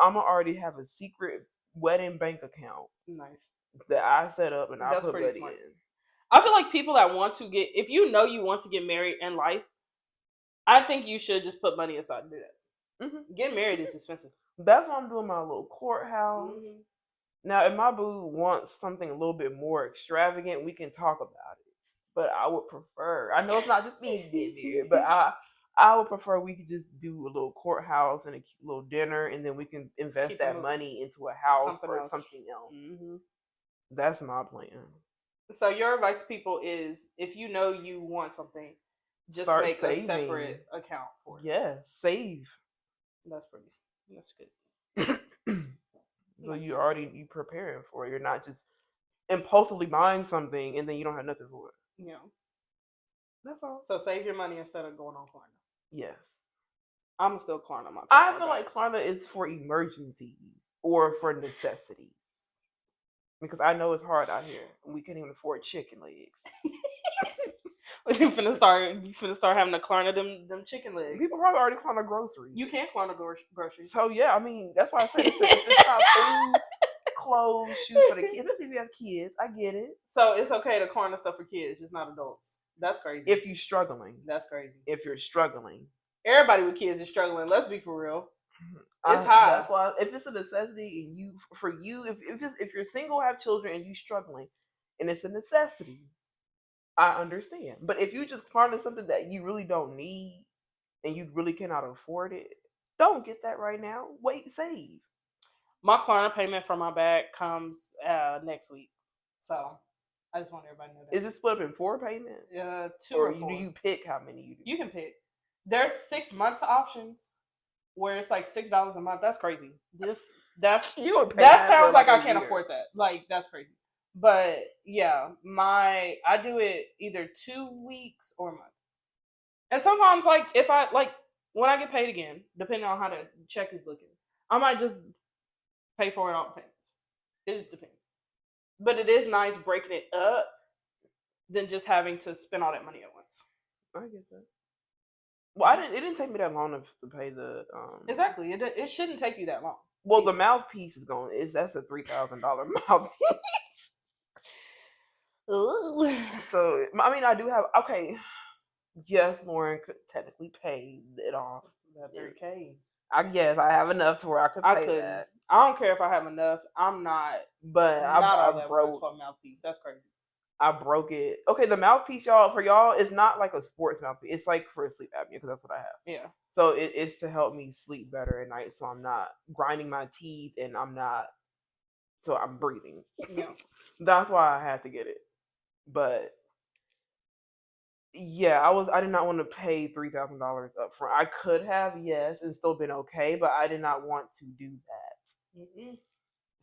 I'm gonna already have a secret wedding bank account. Nice. That I set up and I put money in. I feel like people that want to get, if you know you want to get married in life, I think you should just put money aside to do that. Mm-hmm. Getting married is expensive. That's why I'm doing my little courthouse. Mm-hmm. Now, if my boo wants something a little bit more extravagant, we can talk about it. But I would prefer, I know it's not just me getting married, but I would prefer we could just do a little courthouse and a cute little dinner, and then we can invest that money into a house something else. Mm-hmm. That's my plan. So your advice to people is, if you know you want something, just start make saving. A separate account for it. Yeah, save. That's good. So nice. You preparing for it. You're not just impulsively buying something and then you don't have nothing for it. Yeah. That's all. So save your money instead of going on Klarna. Yes. I'm still Klarna. I feel like Klarna is for emergencies or for necessities. Because I know it's hard out here. We can't even afford chicken legs. You finna start having to Klarna them chicken legs. People probably already Klarna groceries. You can't Klarna groceries. So yeah, I mean that's why I said it's not food, clothes, shoes for the kids. Especially if you have kids, I get it. So it's okay to Klarna stuff for kids, just not adults. That's crazy. If you're struggling, that's crazy. If you're struggling, everybody with kids is struggling. Let's be for real. It's high. That's why if it's a necessity and if you're single, have children, and you struggling, and it's a necessity, I understand. But if you just Klarna something that you really don't need and you really cannot afford it, don't get that right now. Wait, save. My Klarna payment for my bag comes next week, so I just want everybody to know that. Is it split up in 4 payments? 2 or 4. Do you pick how many you do? You can pick. There's 6 months options where it's like $6 a month. That's crazy. That sounds like I can't afford that. Like that's crazy. But yeah, I do it either 2 weeks or a month. And sometimes like if I when I get paid again, depending on how the check is looking, I might just pay for it all payments. It just depends. But it is nice breaking it up than just having to spend all that money at once. I get that. Well, it didn't take me that long to pay the exactly. It shouldn't take you that long. Well, the mouthpiece is going. That's a $3,000 mouthpiece. Ooh. So I mean, I do have okay. Yes, Lauren could technically pay it off. That $3K. I guess I have enough to where I could pay that. I don't care if I have enough. I'm not. But I broke for a mouthpiece. That's crazy. I broke it. Okay, the mouthpiece, for y'all, is not like a sports mouthpiece. It's like for sleep apnea because that's what I have. Yeah. So it's to help me sleep better at night, so I'm not grinding my teeth and I'm breathing. Yeah. That's why I had to get it. But yeah, I did not want to pay $3,000 up front. I could have, yes, and still been okay, but I did not want to do that. Mm-hmm.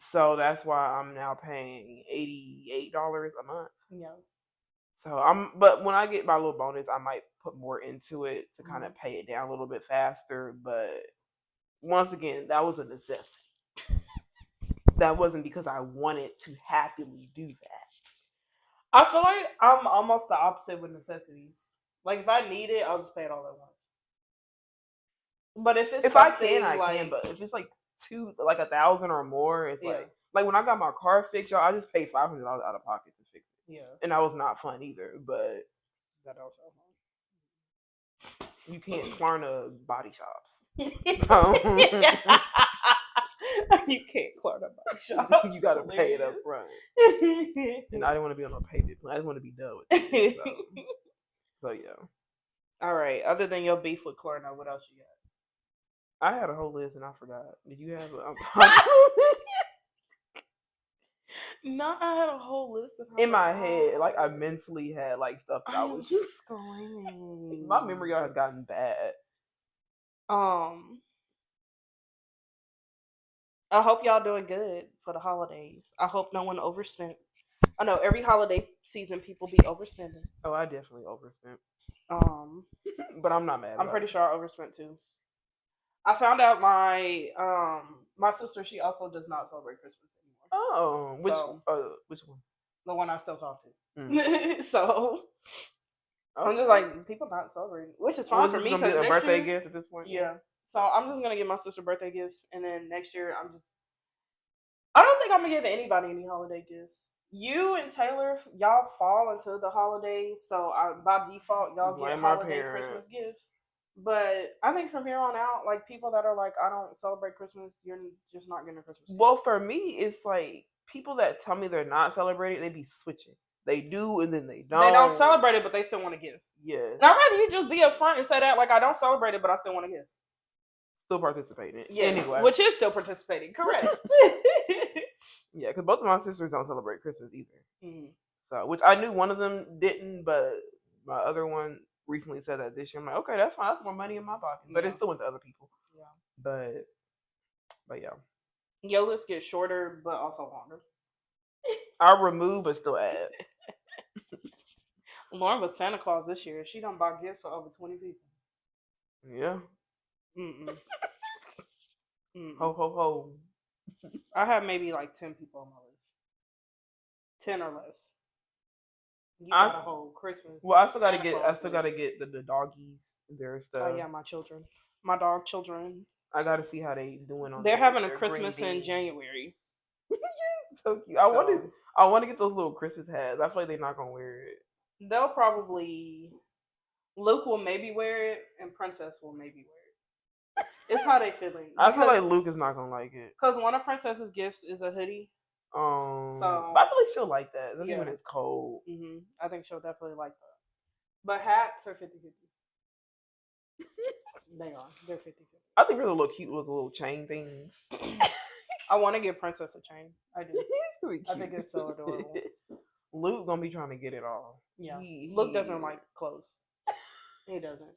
So that's why I'm now paying $88 a month. Yeah. So but when I get my little bonus, I might put more into it to kind of pay it down a little bit faster. But once again, that was a necessity. That wasn't because I wanted to happily do that. I feel like I'm almost the opposite with necessities. Like if I need it, I'll just pay it all at once. But if I can. But if it's like $1,000 or more, it's like when I got my car fixed, y'all, I just paid $500 out of pocket to fix it. Yeah, and that was not fun either. But that also you can't Klarna body shops. You can't Klarna body shops. You gotta pay it up front. And I didn't want to be on a payment plan. I just want to be done with it. So yeah. All right. Other than your beef with Klarna, what else you got? I had a whole list and I forgot. Did you have No, I had a whole list of in my head? Like I mentally had like stuff that I was screaming. My memory has gotten bad. I hope y'all doing good for the holidays. I hope no one overspent. I know every holiday season people be overspending. Oh, I definitely overspent. But I'm not mad. I'm pretty sure I overspent too. I found out my sister, she also does not celebrate Christmas anymore. Oh, which one? The one I still talk to. So I'm just like, people not celebrating, which is fine for me because a birthday gift at this point. Yeah. So I'm just gonna give my sister birthday gifts, and then next year I don't think I'm gonna give anybody any holiday gifts. You and Taylor, y'all fall into the holidays, so by default y'all get holiday Christmas gifts. But I think from here on out, like people that are like, I don't celebrate Christmas, you're just not getting a Christmas gift. Well, for me, it's like people that tell me they're not celebrating, they be switching. They do and then they don't. They don't celebrate it, but they still want to give. Yes. Now, I'd rather you just be upfront and say that, like, I don't celebrate it, but I still want to give. Still participating. Yes, anyway. Which is still participating, correct. Yeah, because both of my sisters don't celebrate Christmas either. Mm-hmm. So, which I knew one of them didn't, but my other one recently said that this year. I'm like, okay, that's fine. That's more money in my pocket. But it still went to other people. Yeah. But yeah. Your list gets shorter, but also longer. I remove, but still add. Lauren was Santa Claus this year. She done bought gifts for over 20 people. Yeah. Ho, ho, ho. I have maybe like 10 people on my list. 10 or less. You got a whole Christmas. Well, I still gotta get the doggies. Their stuff. Oh yeah, my children. My dog children. I gotta see how they doing on. They're having a Christmas in January. So cute. I want to get those little Christmas hats. I feel like they're not gonna wear it. They'll probably. Luke will maybe wear it, and Princess will maybe wear it. It's how they feeling. I feel like Luke is not gonna like it because one of Princess's gifts is a hoodie. So I feel like she'll like that, especially when it's cold. Mm-hmm. I think she'll definitely like that. But hats are 50-50. They are. They're 50-50. I think they're a little cute with the little chain things. I want to give Princess a chain. I do. I think it's so adorable. Luke gonna be trying to get it all. Yeah. Luke doesn't like clothes. He doesn't.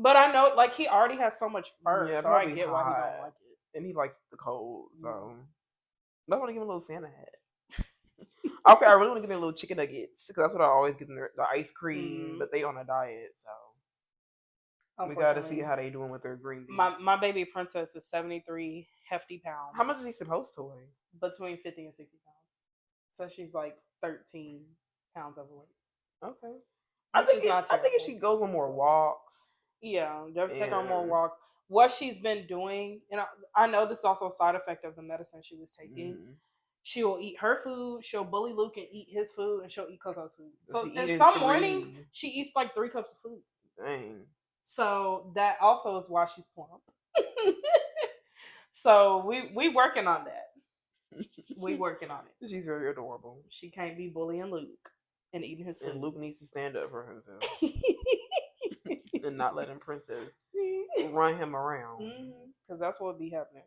But I know, like, he already has so much fur, so I get why he don't like it. And he likes the cold, so I want to give him a little Santa hat. Okay, I really want to give him a little chicken nuggets because that's what I always get them, the ice cream, but they on a diet, so we got to see how they doing with their green beans. My baby Princess is 73 hefty pounds. How much is he supposed to weigh? Between 50 and 60 pounds. So she's like 13 pounds overweight. Okay. I think if she goes on more walks. Yeah, they'll take her on more walks. What she's been doing, and I know this is also a side effect of the medicine she was taking. She will eat her food, she'll bully Luke and eat his food, and she'll eat Coco's food. So in some mornings, she eats like 3 cups of food. Dang. So that also is why she's plump. So we working on that. We working on it. She's very adorable. She can't be bullying Luke and eating his food. And Luke needs to stand up for himself. And not letting Princess run him around. Because that's what would be happening.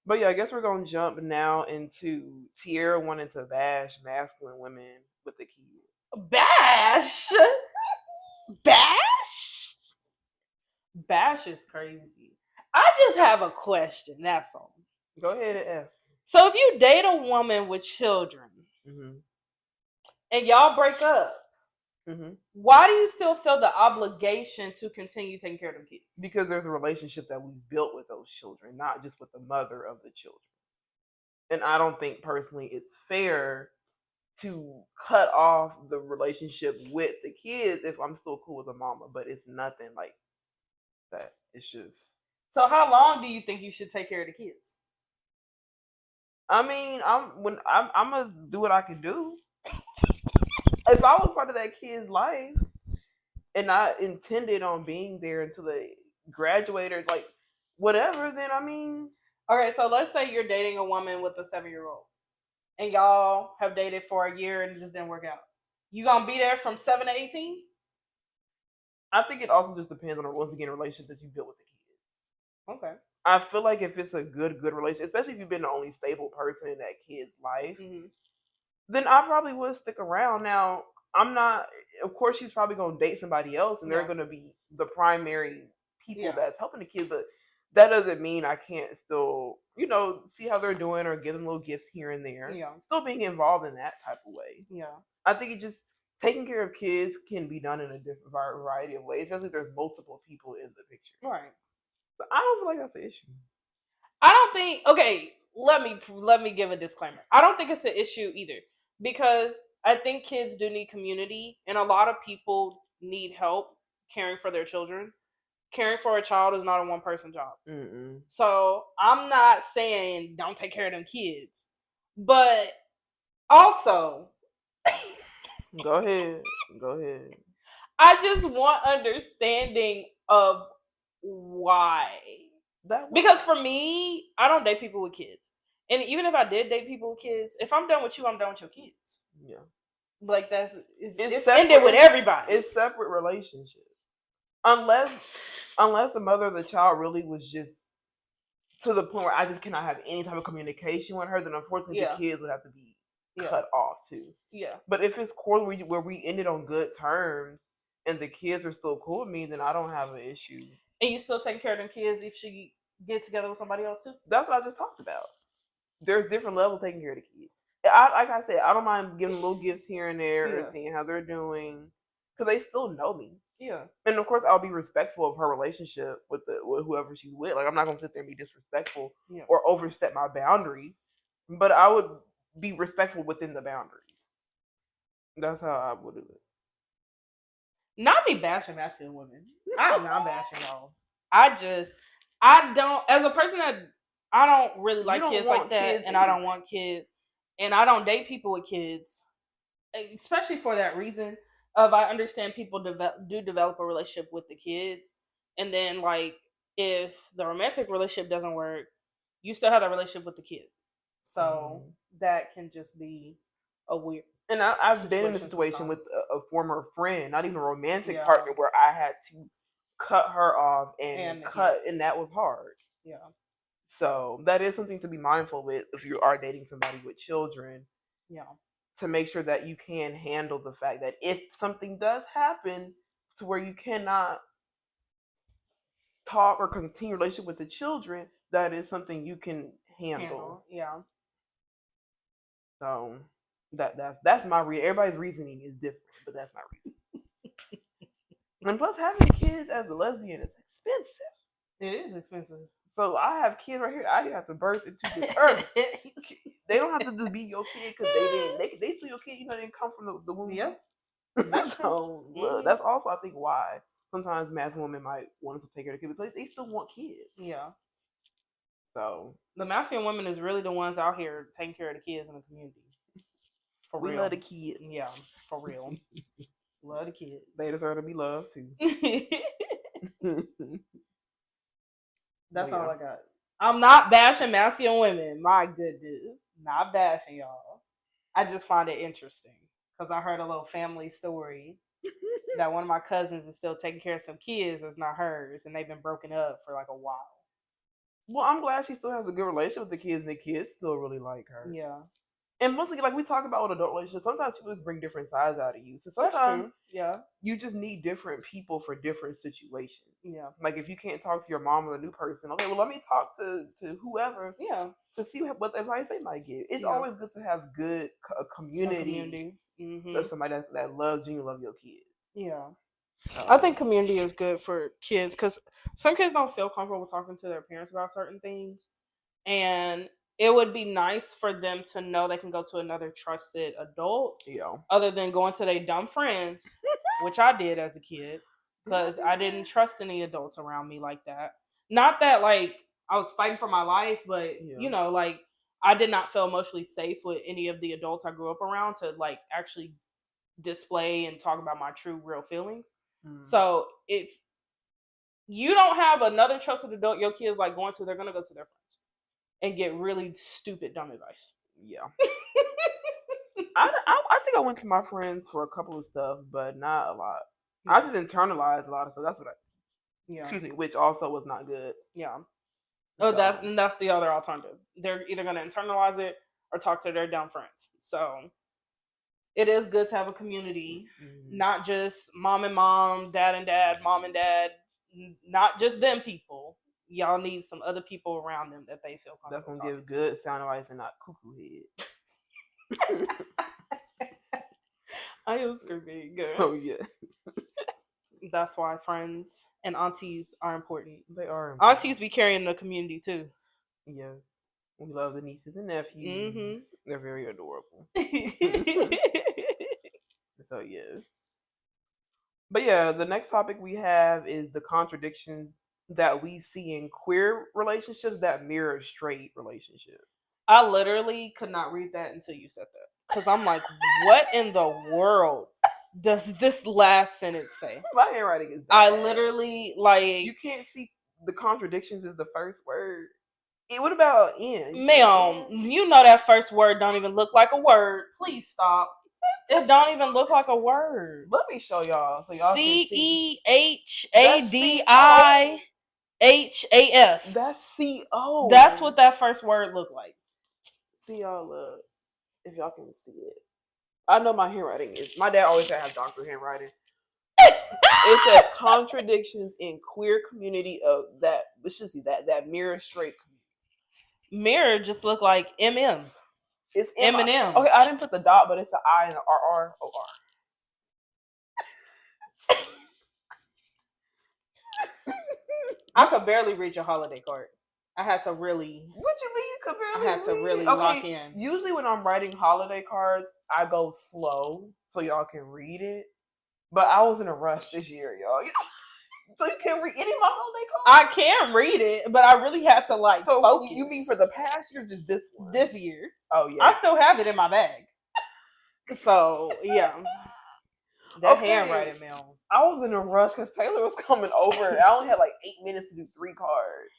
But yeah, I guess we're going to jump now into Tiara wanting to bash masculine women with the kids. Bash? Bash? Bash is crazy. I just have a question, that's all. Go ahead and ask. So if you date a woman with children and y'all break up, why do you still feel the obligation to continue taking care of them kids? Because there's a relationship that we built with those children, not just with the mother of the children. And I don't think personally it's fair to cut off the relationship with the kids if I'm still cool with the mama, but it's nothing like that. It's just. So how long do you think you should take care of the kids? I mean, I'm gonna do what I can do. If I was part of that kid's life and I intended on being there until they graduate or like whatever, then I mean. Okay, so let's say you're dating a woman with a 7-year-old and y'all have dated for a year and it just didn't work out. You gonna be there from 7 to 18? I think it also just depends on, once again, a relationship that you build with the kid. Okay. I feel like if it's a good relationship, especially if you've been the only stable person in that kid's life, then I probably would stick around. Now, I'm not, of course, she's probably going to date somebody else and they're going to be the primary people that's helping the kid, but that doesn't mean I can't still, see how they're doing or give them little gifts here and there. Yeah. Still being involved in that type of way. Yeah. I think it just, taking care of kids can be done in a different variety of ways, especially if there's multiple people in the picture. Right. So I don't feel like that's an issue. I don't think, okay, let me give a disclaimer. I don't think it's an issue either, because I think kids do need community, and a lot of people need help caring for their children. Caring for a child is not a one-person job. Mm-mm. So I'm not saying don't take care of them kids, but also Go ahead. I just want understanding of why. Because for me, I don't date people with kids. And even if I did date people with kids, if I'm done with you, I'm done with your kids. Yeah. Like it's ended with everybody. It's separate relationships. Unless the mother of the child really was just to the point where I just cannot have any type of communication with her, then unfortunately the kids would have to be cut off too. Yeah. But if it's core where we ended on good terms and the kids are still cool with me, then I don't have an issue. And you still take care of them kids if she get together with somebody else too? That's what I just talked about. There's different levels taking care of the kids. Like I said, I don't mind giving little gifts here and there and seeing how they're doing, because they still know me. Yeah. And of course, I'll be respectful of her relationship with whoever she's with. Like, I'm not gonna sit there and be disrespectful or overstep my boundaries, but I would be respectful within the boundaries. That's how I would do it. Not me bashing masculine women. I'm not bashing y'all. I don't, as a person that I don't really like kids like that, and I don't want kids, and I don't date people with kids, especially for that reason of I understand people do develop a relationship with the kids, and then like if the romantic relationship doesn't work, you still have that relationship with the kid. So that can just be a weird. And I've been in a situation with a former friend, not even a romantic partner, where I had to cut her off and that was hard. Yeah. So that is something to be mindful with if you are dating somebody with children. Yeah. To make sure that you can handle the fact that if something does happen to where you cannot talk or continue a relationship with the children, that is something you can handle. Yeah. So that's my everybody's reasoning is different, but that's my reason. And plus, having kids as a lesbian is expensive. It is expensive. So I have kids right here. I have to birth into this earth. They don't have to just be your kid because they still your kid. They didn't come from the womb. Yeah. So that's also I think why sometimes masculine women might want to take care of the kids because they still want kids. Yeah. So the masculine women is really the ones out here taking care of the kids in the community. For real. We love the kids. Yeah, for real. Love the kids. They deserve to be loved too. That's all I got. I'm not bashing masculine women. My goodness. Not bashing y'all. I just find it interesting because I heard a little family story that one of my cousins is still taking care of some kids that's not hers, and they've been broken up for like a while. Well, I'm glad she still has a good relationship with the kids, and the kids still really like her. Yeah. And mostly, like we talk about with adult relationships, sometimes people just bring different sides out of you. So sometimes, you just need different people for different situations. Yeah. Like if you can't talk to your mom or a new person, okay, well let me talk to whoever. Yeah. To see what advice they might give. It's always good to have good community. So somebody that loves you and love your kids. Yeah. I think community is good for kids because some kids don't feel comfortable talking to their parents about certain things, and it would be nice for them to know they can go to another trusted adult, other than going to their dumb friends, which I did as a kid because I didn't trust any adults around me like that. Not that like I was fighting for my life, but like I did not feel emotionally safe with any of the adults I grew up around to like actually display and talk about my true real feelings. So if you don't have another trusted adult your kids like going to, they're gonna go to their friends and get really stupid dumb advice. Yeah. I think I went to my friends for a couple of stuff, but not a lot. I just internalized a lot of stuff. That's what Yeah. Excuse me, which also was not good. Yeah. Oh, So. that's the other alternative. They're either going to internalize it or talk to their dumb friends. So it is good to have a community, not just mom and mom, dad and dad, mom and dad, not just them people. Y'all need some other people around them that they feel comfortable. That's gonna give good sound advice and not cuckoo head. I am screaming. So yeah. That's why friends and aunties are important. They are important. Aunties be carrying the community too. Yes. We love the nieces and nephews. Mm-hmm. They're very adorable. So yes. But yeah, the next topic we have is the contradictions that we see in queer relationships that mirror straight relationships. I literally could not read that until you said that. Because I'm like, what in the world does this last sentence say? My handwriting is bad. I literally, like... You can't see the contradictions is the first word. What about in? Ma'am, you know that first word don't even look like a word. Please stop. It don't even look like a word. Let me show y'all so y'all can see. CEHADIHAF. That's CO. That's what that first word looked like. See y'all if y'all can see it. I know my handwriting is. My dad always said I have doctor handwriting. It says contradictions in queer community of that. Let's just see that mirror straight community. Mirror just look like MM. It's M&M. Okay, I didn't put the dot, but it's an I and an RROR. I could barely read your holiday card. I had to really. What you mean you could barely? I had to really lock in. Usually when I'm writing holiday cards, I go slow so y'all can read it. But I was in a rush this year, y'all. So you can't read any of my holiday cards? I can read it, but I really had to focus. You mean for the past year, just this one? This year. Oh yeah. I still have it in my bag. So yeah. That handwriting, man. I was in a rush because Taylor was coming over. I only had 8 minutes to do 3 cards.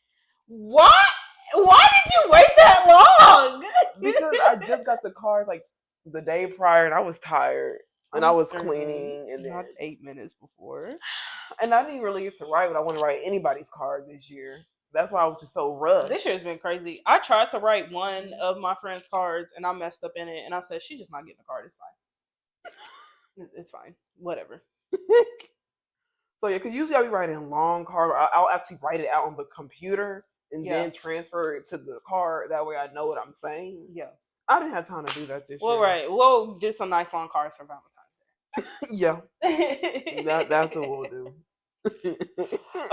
What? Why did you wait that long? Because I just got the cards the day prior and I was tired. And I was cleaning and not 8 minutes before. And I didn't really get to write what I want to write anybody's card this year. That's why I was just so rushed. This year's been crazy. I tried to write one of my friend's cards and I messed up in it. And I said, she's just not getting the card. It's fine. It's fine. Whatever. So yeah, because usually I'll be writing long card. I'll actually write it out on the computer and then transfer it to the card. That way I know what I'm saying. Yeah. I didn't have time to do that this year. Well, right. We'll do some nice long cards for Valentine's Day. Yeah. That's what we'll do.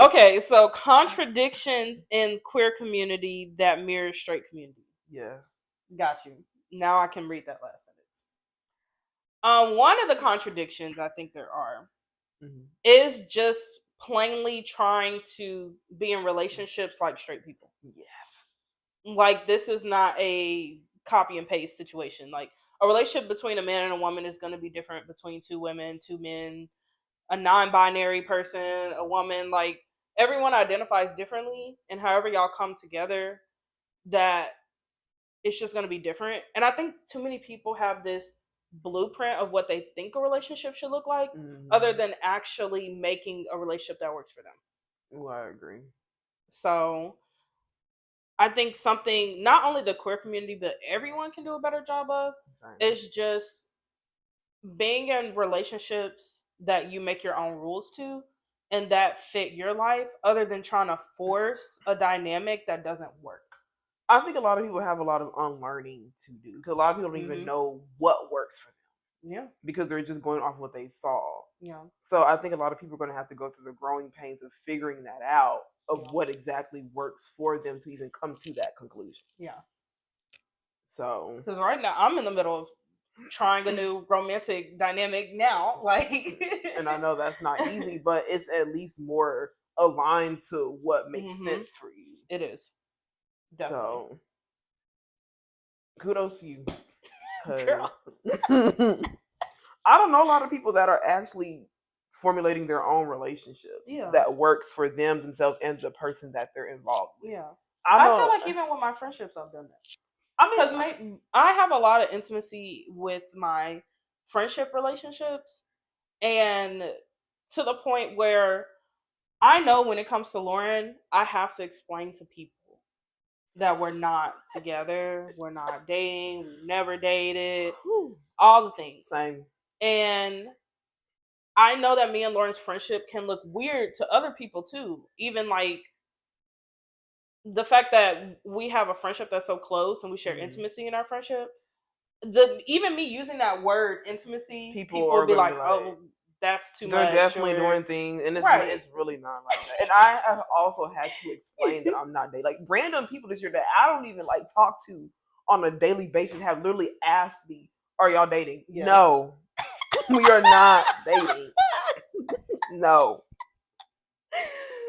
Okay, so contradictions in queer community that mirror straight community. Yeah. Got you. Now I can read that last sentence. One of the contradictions I think there are is just plainly trying to be in relationships like straight people. Yes. This is not a copy and paste situation. A relationship between a man and a woman is going to be different between 2 women, 2 men, a non-binary person, a woman. Everyone identifies differently, and however y'all come together, that it's just going to be different. And I think too many people have this blueprint of what they think a relationship should look like, other than actually making a relationship that works for them. Well, I agree. So I think something not only the queer community, but everyone can do a better job of is just being in relationships that you make your own rules to and that fit your life, other than trying to force a dynamic that doesn't work. I think a lot of people have a lot of unlearning to do because a lot of people don't even know what works for them. Yeah. Because they're just going off what they saw. Yeah. So I think a lot of people are going to have to go through the growing pains of figuring that out of what exactly works for them to even come to that conclusion. Yeah. So. Because right now I'm in the middle of trying a new romantic dynamic now. And I know that's not easy, but it's at least more aligned to what makes sense for you. It is. Definitely. So, kudos to you. Girl. I don't know a lot of people that are actually formulating their own relationship that works for them, themselves, and the person that they're involved with. Yeah. I feel like even with my friendships, I've done that. Because I have a lot of intimacy with my friendship relationships, and to the point where I know when it comes to Lauren, I have to explain to people that we're not together, we're not dating, we've never dated, all the things. Same. And I know that me and Lauren's friendship can look weird to other people too. Even like the fact that we have a friendship that's so close and we share intimacy in our friendship. Even me using that word intimacy, people will be like, "Oh, that's too much." They're definitely doing things, and it's really not like that. And I have also had to explain that I'm not dating. Like random people this year that I don't even like talk to on a daily basis have literally asked me, "Are y'all dating?" Yes. No, we are not dating. No.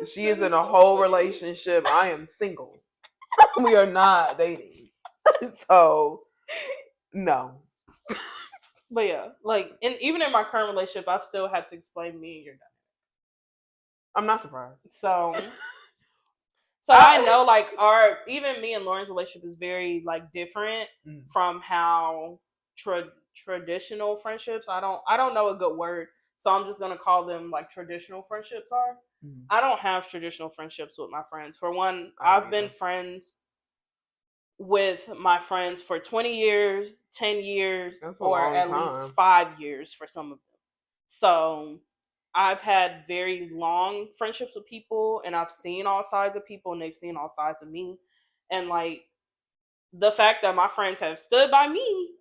She is in a whole relationship. I am single. We are not dating. So, no. But yeah, like, and even in my current relationship, I've still had to explain me and your dynamic. I'm not surprised. So I know, like, even me and Lauren's relationship is very like different from how traditional friendships. I don't know a good word, so I'm just gonna call them like traditional friendships are. I don't have traditional friendships with my friends. For one, I've been friends with my friends for 20 years, 10 years, or at least 5 years for some of them. So I've had very long friendships with people, and I've seen all sides of people, and they've seen all sides of me. And like the fact that my friends have stood by me,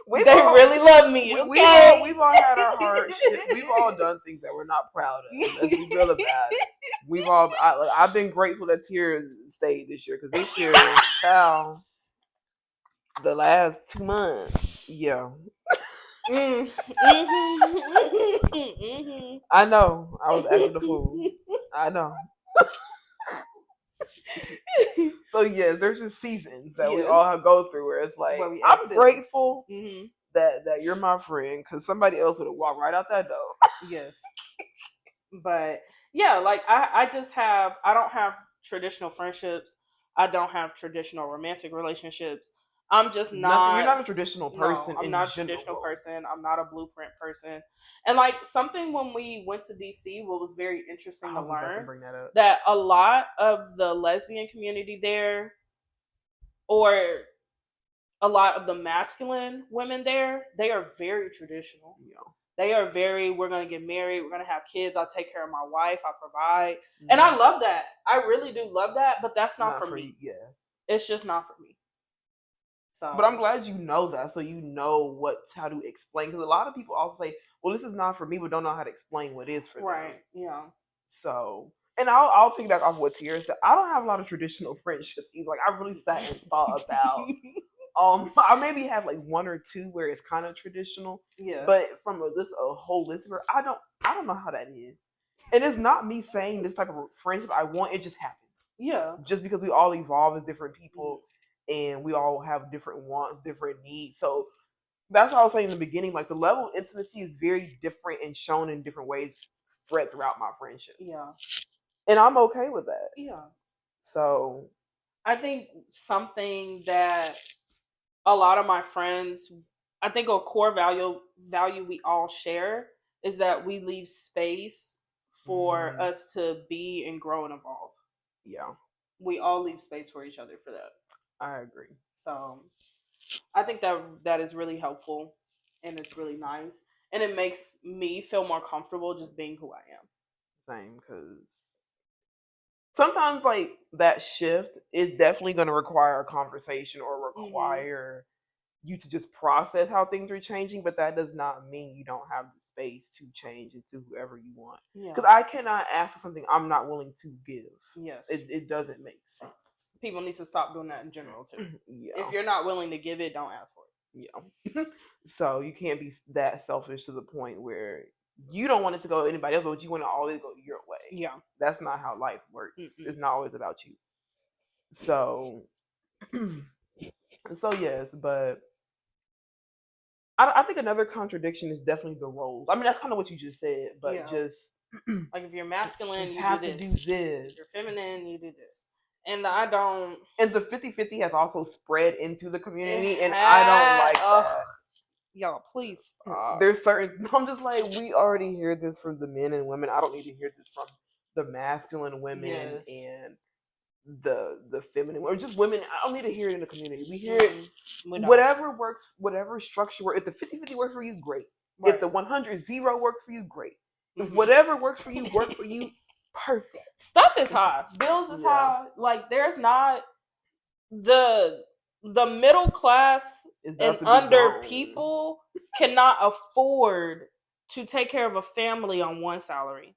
they really love me. Okay? We've all had our hardships. We've all done things that we're not proud of. Let's be real about it. I've been grateful that Tiara stayed this year, because this year, child, the last 2 months, yeah. I know. I was acting a fool. I know. So yes, there's just seasons that we all go through where it's like, I'm grateful that you're my friend, because somebody else would have walked right out that door. Yes. But yeah, like I don't have traditional friendships. I don't have traditional romantic relationships. I'm just not. You're not a traditional person. No, I'm not a traditional person. I'm not a blueprint person. And like something when we went to DC, what was very interesting to learn that a lot of the lesbian community there, or a lot of the masculine women there, they are very traditional. Yeah. They are very, we're going to get married, we're going to have kids, I'll take care of my wife, I provide. Mm-hmm. And I love that. I really do love that, but that's not for me. Yeah. It's just not for me. So, but I'm glad you know that, so you know how to explain. Because a lot of people also say, well, this is not for me, but don't know how to explain what is for them. Right, yeah. So, and I'll piggyback off what Tiara said. I don't have a lot of traditional friendships either. Like, I really sat and thought about... I maybe have like 1 or 2 where it's kind of traditional. Yeah. But from a holistic, I don't know how that is. And it's not me saying this type of friendship I want. It just happens. Yeah. Just because we all evolve as different people, and we all have different wants, different needs. So that's what I was saying in the beginning. Like, the level of intimacy is very different and shown in different ways spread throughout my friendship. Yeah. And I'm okay with that. Yeah. So I think something that a lot of my friends, I think a core value we all share is that we leave space for us to be and grow and evolve. Yeah. We all leave space for each other for that. I agree. So I think that is really helpful, and it's really nice. And it makes me feel more comfortable just being who I am. Same, because sometimes like that shift is definitely going to require a conversation or require you to just process how things are changing, but that does not mean you don't have the space to change into whoever you want. Because I cannot ask for something I'm not willing to give. Yes. It doesn't make sense. People need to stop doing that in general too. Yeah. If you're not willing to give it, don't ask for it. Yeah. So you can't be that selfish to the point where you don't want it to go to anybody else, but you want to always go your way. Yeah. That's not how life works. It's not always about you. So, yes, but I think another contradiction is definitely the roles. I mean, that's kind of what you just said, but just like if you're masculine, you have do to this. do this. If you're feminine, you do this. And I don't. And the 50-50 has also spread into the community, and I don't like that. Y'all, please stop. There's certain. I'm just like, we already hear this from the men and women. I don't need to hear this from the masculine women and the feminine, or just women. I don't need to hear it in the community. We hear it. Whatever works, whatever structure works. If the 50-50 works for you, great. Right. If the 100-0 works for you, great. If whatever works for you, perfect. Stuff is high. Bills is high. Like, there's not the middle class and under people cannot afford to take care of a family on one salary.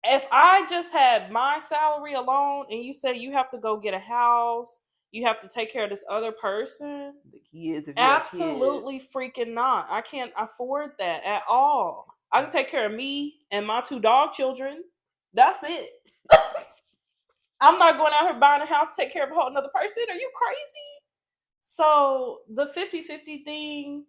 If I just had my salary alone and you say you have to go get a house, you have to take care of this other person, the kids, absolutely freaking not. I can't afford that at all. I can take care of me and my 2 dog children. That's it. I'm not going out here buying a house to take care of a whole another person. Are you crazy? So the 50-50 thing,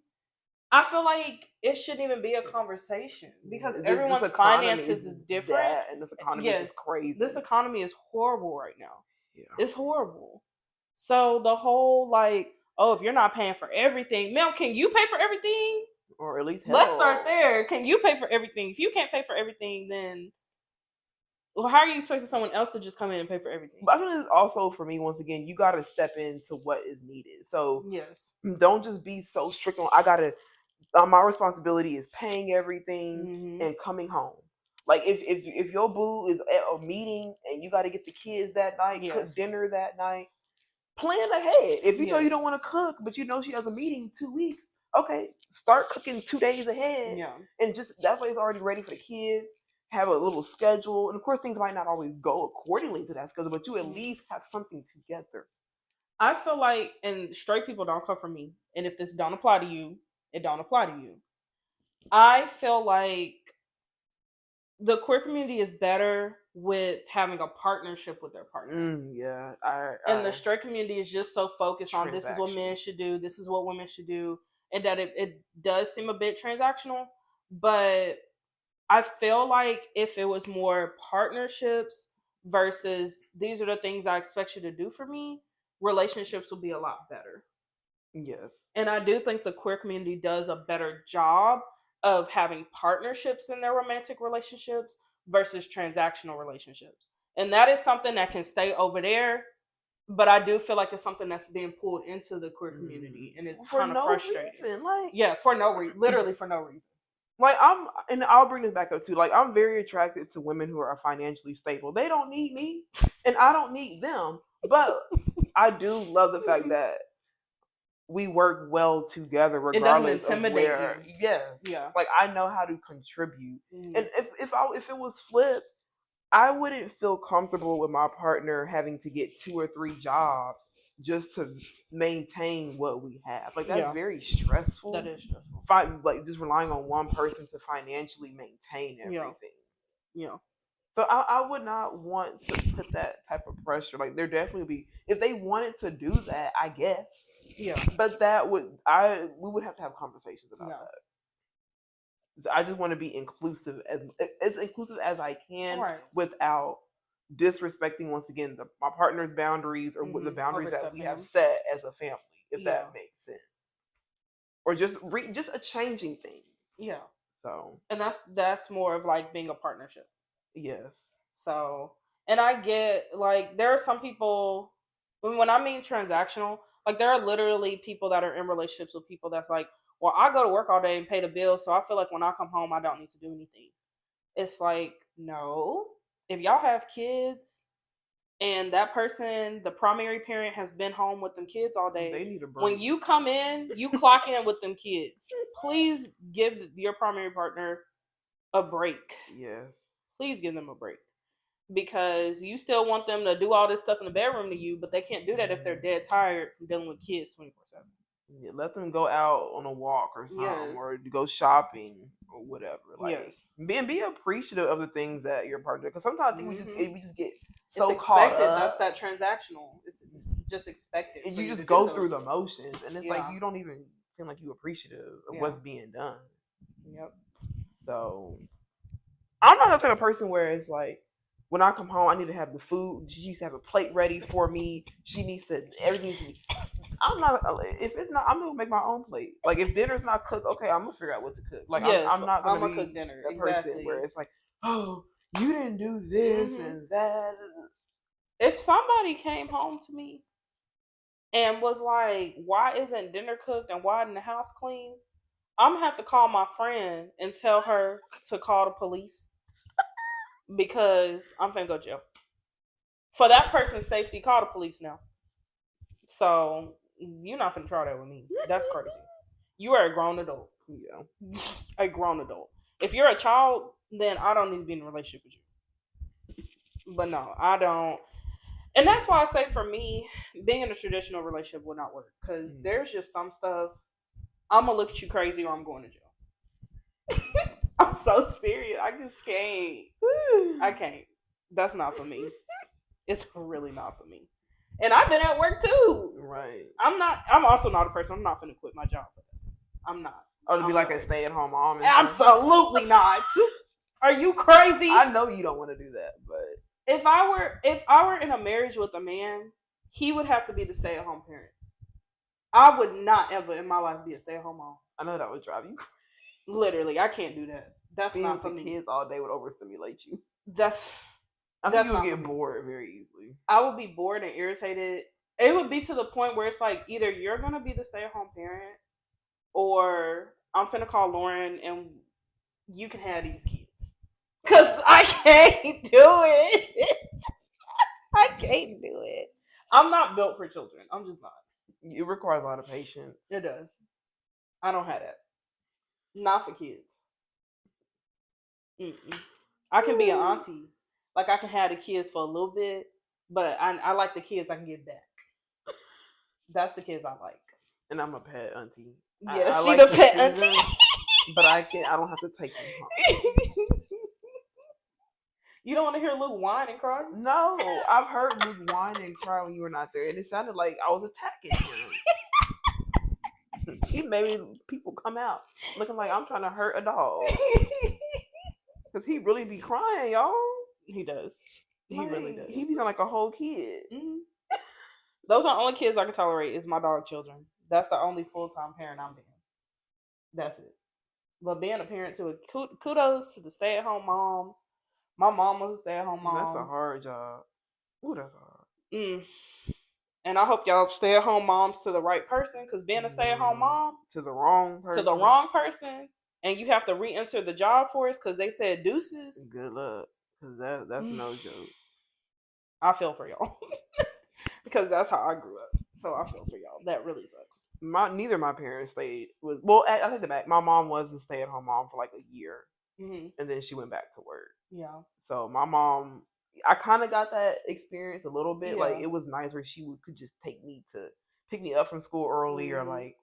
I feel like it shouldn't even be a conversation because everyone's finances is different. And this economy is crazy. This economy is horrible right now. Yeah. It's horrible. So the whole like, oh, if you're not paying for everything, Mel, can you pay for everything? Or at least let's start there. Can you pay for everything? If you can't pay for everything, then well, how are you expecting someone else to just come in and pay for everything? But I think it's also for me, once again, you got to step into what is needed. So yes, don't just be so strict on. My responsibility is paying everything and coming home. Like if your boo is at a meeting and you got to get the kids that night, cook dinner that night, plan ahead. If you know you don't want to cook, but you know she has a meeting in 2 weeks, okay, start cooking 2 days ahead. Yeah, and just that way it's already ready for the kids. Have a little schedule, and of course things might not always go accordingly to that schedule, but you at least have something together. I feel like, and straight people don't come from me, and if this don't apply to you, it don't apply to you. I feel like the queer community is better with having a partnership with their partner. And the straight community is just so focused on this is what men should do, this is what women should do, and that it does seem a bit transactional, but I feel like if it was more partnerships versus these are the things I expect you to do for me, relationships will be a lot better. Yes. And I do think the queer community does a better job of having partnerships in their romantic relationships versus transactional relationships. And that is something that can stay over there, but I do feel like it's something that's being pulled into the queer community, and it's kind of frustrating. For no reason. Literally for no reason. Like I'll bring this back up too. Like I'm very attracted to women who are financially stable. They don't need me, and I don't need them. But I do love the fact that we work well together, regardless of where. Yes, yeah. Like I know how to contribute, and if it was flipped, I wouldn't feel comfortable with my partner having to get 2 or 3 jobs just to maintain what we have. Like that's very stressful. That is stressful. Like just relying on one person to financially maintain everything. Yeah. So I would not want to put that type of pressure. Like there definitely be, if they wanted to do that, I guess. Yeah. But we would have to have conversations about that. I just want to be inclusive as inclusive as I can, without disrespecting once again my partner's boundaries or the boundaries that we have set as a family, if that makes sense, or just a changing thing. Yeah. So, and that's more of like being a partnership. Yes. So, and I get like there are some people when I mean transactional, like there are literally people that are in relationships with people that's like, well, I go to work all day and pay the bills, so I feel like when I come home I don't need to do anything. It's like, no. If y'all have kids and that person, the primary parent, has been home with them kids all day, they need a break. When you come in, you clock in with them kids. Please give your primary partner a break. Yes. Please give them a break. Because you still want them to do all this stuff in the bedroom to you, but they can't do that if they're dead tired from dealing with kids 24/7. Yeah, let them go out on a walk or something, or go shopping or whatever. Like, be appreciative of the things that your partner. Because sometimes I think we just get so caught up. That's that transactional. It's just expected. And you just go through the motions, and it's like you don't even seem like you appreciative of what's being done. Yep. So I'm not the type of person where it's like, when I come home, I need to have the food. She needs to have a plate ready for me. She needs to, everything needs to be. I'm not. If it's not, I'm gonna make my own plate. Like if dinner's not cooked, okay, I'm gonna figure out what to cook. Like yes, I'm not gonna be cook dinner. that person where it's like, oh, you didn't do this and that. If somebody came home to me and was like, "Why isn't dinner cooked and why isn't the house clean?" I'm gonna have to call my friend and tell her to call the police because I'm finna go to jail. For that person's safety, call the police now. So you're not finna try that with me. That's crazy. You are a grown adult. Yeah. A grown adult. If you're a child, then I don't need to be in a relationship with you. But no, I don't. And that's why I say for me, being in a traditional relationship will not work. Because there's just some stuff, I'm going to look at you crazy or I'm going to jail. I'm so serious. I just can't. I can't. That's not for me. It's really not for me. And I've been at work too. Right. I'm also not a person. I'm not finna quit my job for that. I'm not. Oh, to be like a stay-at-home mom? Absolutely not. Are you crazy? I know you don't want to do that, but if I were in a marriage with a man, he would have to be the stay-at-home parent. I would not ever in my life be a stay-at-home mom. I know that would drive you. Literally, I can't do that. That's being not for with me. Kids all day would overstimulate you. I think you would get bored very easily. I would be bored and irritated. It would be to the point where it's like either you're gonna be the stay-at-home parent, or I'm finna call Lauren and you can have these kids. Cause I can't do it. I can't do it. I'm not built for children. I'm just not. It requires a lot of patience. It does. I don't have that. Not for kids. I can be an auntie. Like I can have the kids for a little bit, but I like the kids I can get back. That's the kids I like. And I'm a pet auntie. Yeah, she the pet auntie. But I don't have to take them home. You don't want to hear Luke whine and cry? No, I've heard Luke whine and cry when you were not there, and it sounded like I was attacking him. He made people come out looking like I'm trying to hurt a dog. Because he really be crying, y'all. He does. He like, really does. He be sounding like a whole kid. Mm-hmm. Those are the only kids I can tolerate is my dog children. That's the only full-time parent I'm being. That's it. But being a parent to kudos to the stay-at-home moms. My mom was a stay-at-home mom. That's a hard job. Ooh, that's hard. And I hope y'all stay-at-home moms to the right person, because being a stay-at-home mom to the wrong person, and you have to re-enter the job force because they said deuces. Good luck, because that's no joke. I feel for y'all because that's how I grew up. So I feel for y'all. That really sucks. Neither of my parents stayed. I take that back. My mom was a stay-at-home mom for like a year, and then she went back to work. Yeah. So my mom, I kind of got that experience a little bit. Yeah. Like it was nice where she could just pick me up from school early, or like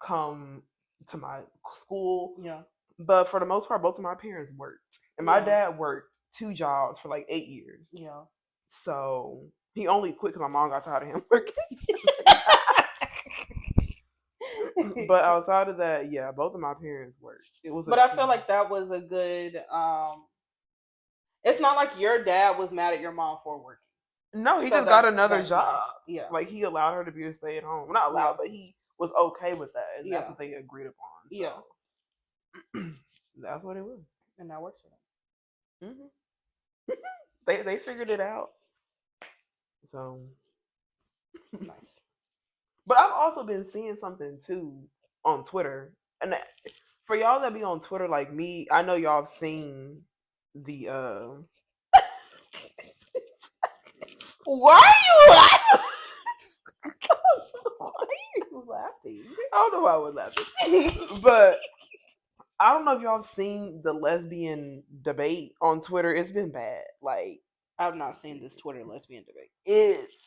come to my school. Yeah. But for the most part, both of my parents worked, and my dad worked 2 jobs for like 8 years. Yeah. So he only quit because my mom got tired of him working. But outside of that, yeah, both of my parents worked. But I feel like that was a good. It's not like your dad was mad at your mom for working. No, he just got another job. Nice. Yeah, like he allowed her to be a stay-at-home. Well, not allowed, but he was okay with that, and that's what they agreed upon. So. Yeah, that's what it was, and that works for them. They figured it out. So nice. But I've also been seeing something too on Twitter, and for y'all that be on Twitter like me, I know y'all have seen the Why are you laughing? Why are you laughing? I don't know why I was laughing, but I don't know if y'all have seen the lesbian debate on Twitter. It's been bad. Like I've not seen this Twitter lesbian debate. It's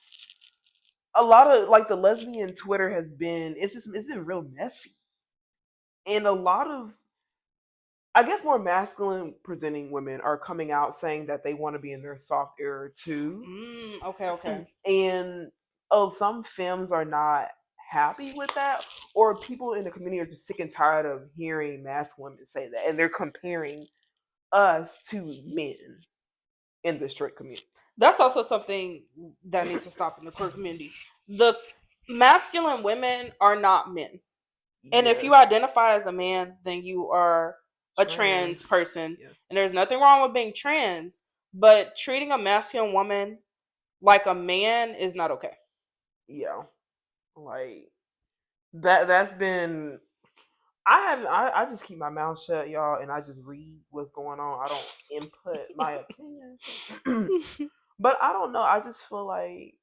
a lot of like the lesbian Twitter has been. It's been real messy, and a lot of, I guess, more masculine presenting women are coming out saying that they want to be in their soft era too. Okay. And some femmes are not happy with that, or people in the community are just sick and tired of hearing masculine women say that, and they're comparing us to men in the straight community. That's also something that needs to stop in the queer community. The masculine women are not men. And if you identify as a man, then you are a trans person. Yes. And there's nothing wrong with being trans, but treating a masculine woman like a man is not okay. Yeah. Like that's been I just keep my mouth shut, y'all, and I just read what's going on. I don't input my opinion. But I don't know. I just feel like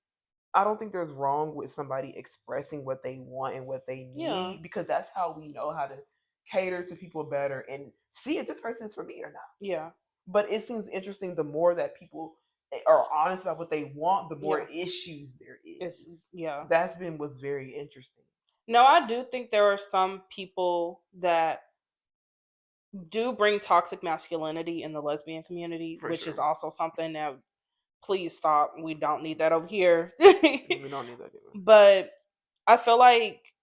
I don't think there's wrong with somebody expressing what they want and what they need because that's how we know how to cater to people better and see if this person is for me or not. Yeah. But it seems interesting the more that people are honest about what they want, the more issues there is. That's been what's very interesting. No, I do think there are some people that do bring toxic masculinity in the lesbian community, which is also something that please stop. We don't need that over here. We don't need that either. But I feel like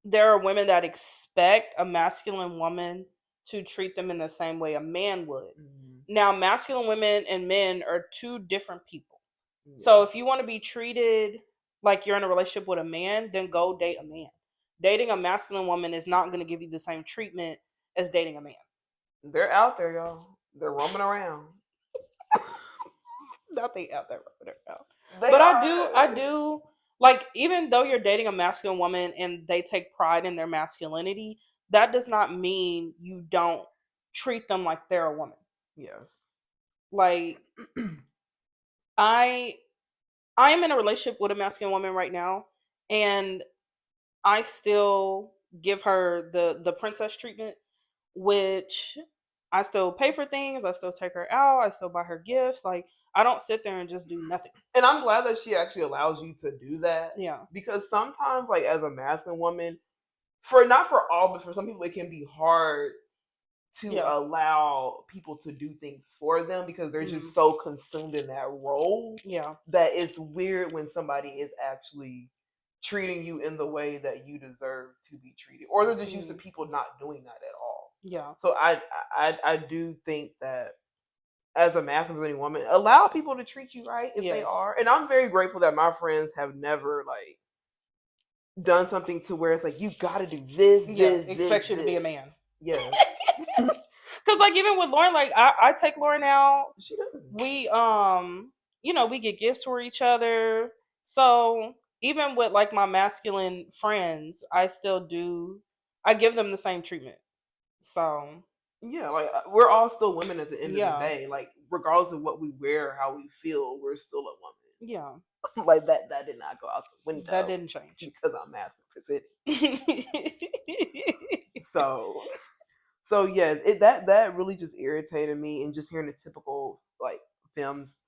there are women that expect a masculine woman to treat them in the same way a man would. Mm-hmm. Now, masculine women and men are two different people. Yeah. So if you want to be treated like you're in a relationship with a man, then go date a man. Dating a masculine woman is not going to give you the same treatment as dating a man. They're out there, y'all. They're roaming around. Nothing out there roaming around. But I do like, even though you're dating a masculine woman and they take pride in their masculinity, that does not mean you don't treat them like they're a woman. Yes. Like, I am in a relationship with a masculine woman right now, and I still give her the princess treatment, which I still pay for things, I still take her out, I still buy her gifts. Like, I don't sit there and just do nothing. And I'm glad that she actually allows you to do that. Yeah. Because sometimes, like, as a masculine woman, not for all, but for some people, it can be hard to allow people to do things for them because they're just so consumed in that role. Yeah. That it's weird when somebody is actually treating you in the way that you deserve to be treated. Or they're just used to people not doing that at all. Yeah. So I do think that as a masculine woman, allow people to treat you right if they are. And I'm very grateful that my friends have never like done something to where it's like, you gotta do this, expect you to be a man. Yeah. Because like, even with Lauren, like I take Lauren out. She doesn't. We we get gifts for each other. So even with like my masculine friends, I give them the same treatment. So yeah, like we're all still women at the end of the day. Like, regardless of what we wear, how we feel, we're still a woman. Yeah. Like that did not go out the window. That didn't change. Because I'm masculine. So yes, that really just irritated me, and just hearing the typical like films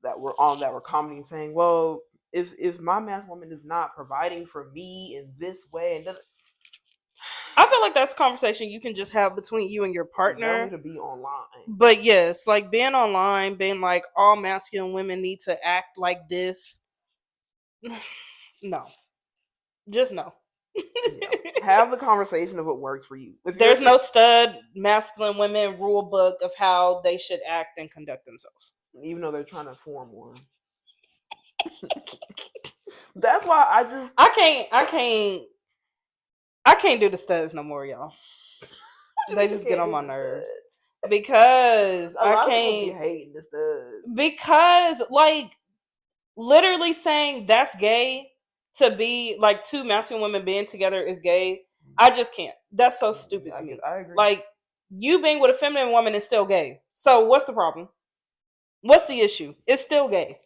that were commenting saying, well, if my masculine woman is not providing for me in this way, and then I feel like that's a conversation you can just have between you and your partner. You don't need to be online. But yes, like being online, being like all masculine women need to act like this. No. Just no. Have the conversation of what works for you. There's no stud masculine women rule book of how they should act and conduct themselves. Even though they're trying to form one. That's why I can't do the studs no more, y'all. They just get on my nerves. Because I can't be hating the studs. Because like literally saying that's gay to be like two masculine women being together is gay. I just can't. That's so stupid to me. I agree. Like, you being with a feminine woman is still gay. So what's the problem? What's the issue? It's still gay.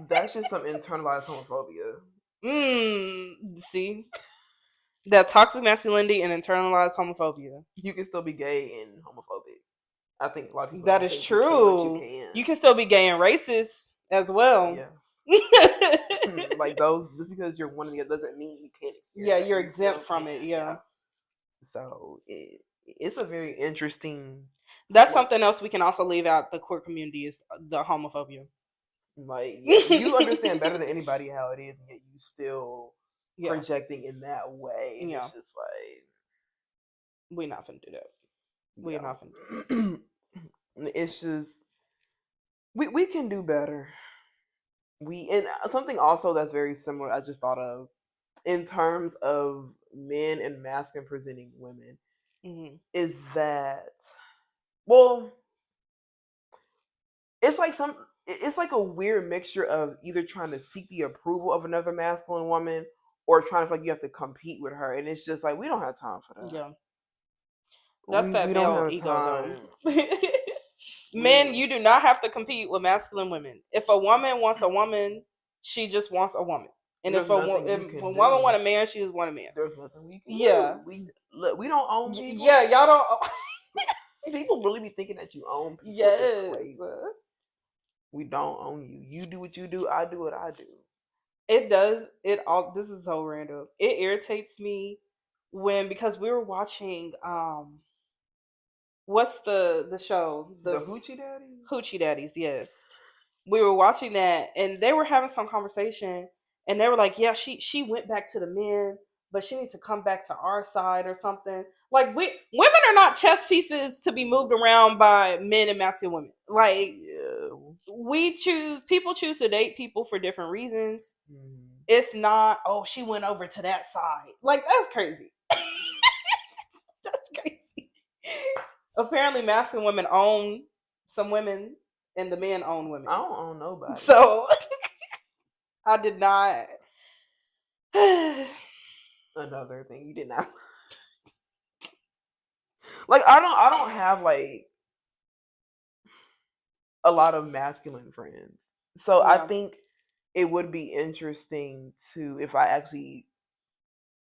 That's just some internalized homophobia. See? That toxic masculinity and internalized homophobia. You can still be gay and homophobic. I think a lot of people. That is true. You can still be gay and racist as well. Yeah. Like those, just because you're one of the other doesn't mean you can't experience. Yeah, you're exempt from it. Yeah. So it's a very interesting. That's something else we can also leave out. The queer community is the homophobia. Like, you understand better than anybody how it is, and yet you still projecting in that way. And it's just like, we're not gonna do that. We're not gonna do that. It's just we can do better. and something also that's very similar I just thought of in terms of men and masculine presenting women is that, well, it's like a weird mixture of either trying to seek the approval of another masculine woman or trying to feel like you have to compete with her, and it's just like we don't have time for that. Yeah, that's that we don't male have ego time. though. Men, you do not have to compete with masculine women. If a woman wants a woman, she just wants a woman. And if a woman want a man, she just want a man. There's nothing we can do. We don't own people. Yeah, y'all don't. People really be thinking that you own people. Yes. We don't own you. You do what you do. I do what I do. It does. It all. This is so random. It irritates me because we were watching. What's the show? The Hoochie Daddies? Hoochie Daddies, yes. We were watching that and they were having some conversation and they were like, yeah, she went back to the men, but she needs to come back to our side or something. Like women are not chess pieces to be moved around by men and masculine women. Like people choose to date people for different reasons. It's not, oh, she went over to that side. Like that's crazy. That's crazy. Apparently masculine women own some women and the men own women. I don't own nobody. So I did not. Another thing you did not. Like I don't have like a lot of masculine friends. So yeah. I think it would be interesting to if I actually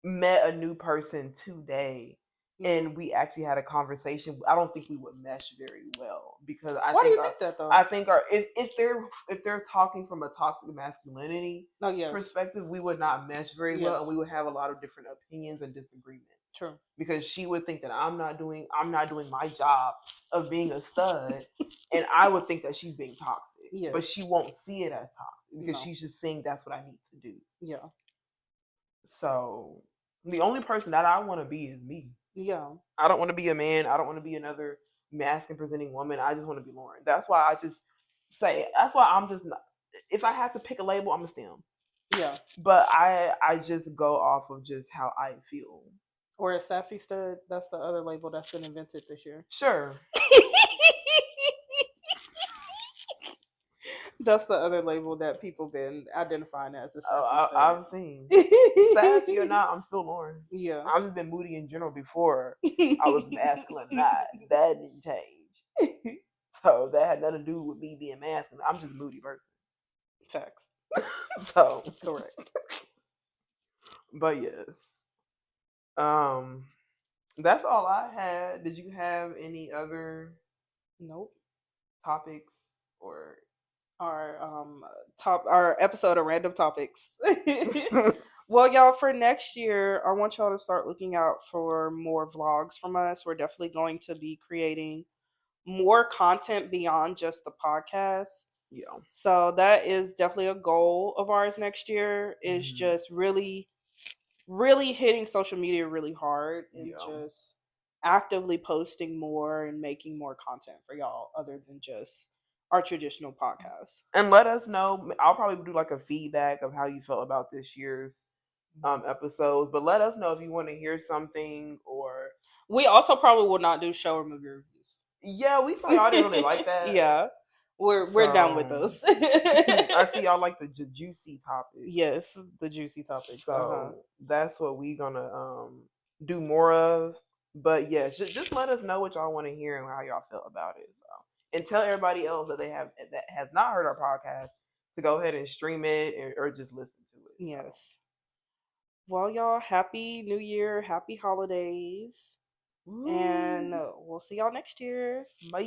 met a new person today and we actually had a conversation. I don't think we would mesh very well because why do you think that though? I think if they're talking from a toxic masculinity perspective, we would not mesh very well, and we would have a lot of different opinions and disagreements. True. Because she would think that I'm not doing my job of being a stud, and I would think that she's being toxic. Yes. But she won't see it as toxic because she's just saying that's what I need to do. Yeah. So the only person that I want to be is me. Yeah. I don't want to be a man. I don't want to be another masculine presenting woman. I just want to be Lauren. That's why I just say. That's why I'm just not. If I have to pick a label, I'm a STEM. Yeah. But I just go off of just how I feel. Or a sassy stud. That's the other label that's been invented this year. Sure. That's the other label that people been identifying as a sassy stud. I've seen. Sassy or not, I'm still Lauren. Yeah. I've just been moody in general before I was masculine. That didn't change. So that had nothing to do with me being masculine. I'm just a moody person. Facts. So correct. But yes. That's all I had. Did you have any other topics or our episode of random topics? Well, y'all, for next year, I want y'all to start looking out for more vlogs from us. We're definitely going to be creating more content beyond just the podcast. Yeah. So that is definitely a goal of ours next year, is just really hitting social media really hard and just actively posting more and making more content for y'all other than just our traditional podcast. And let us know. I'll probably do like a feedback of how you felt about this year's episodes, but let us know if you want to hear something, or we also probably will not do show or movie reviews. Yeah, we saw y'all didn't really like that. Yeah. We're done with those. I see y'all like the juicy topics. Yes, the juicy topics. So that's what we gonna do more of. But yeah, just let us know what y'all want to hear and how y'all feel about it. So, and tell everybody else that that has not heard our podcast to go ahead and stream it or just listen to it. Yes. Well, y'all, happy New Year, happy holidays, and we'll see y'all next year. Bye.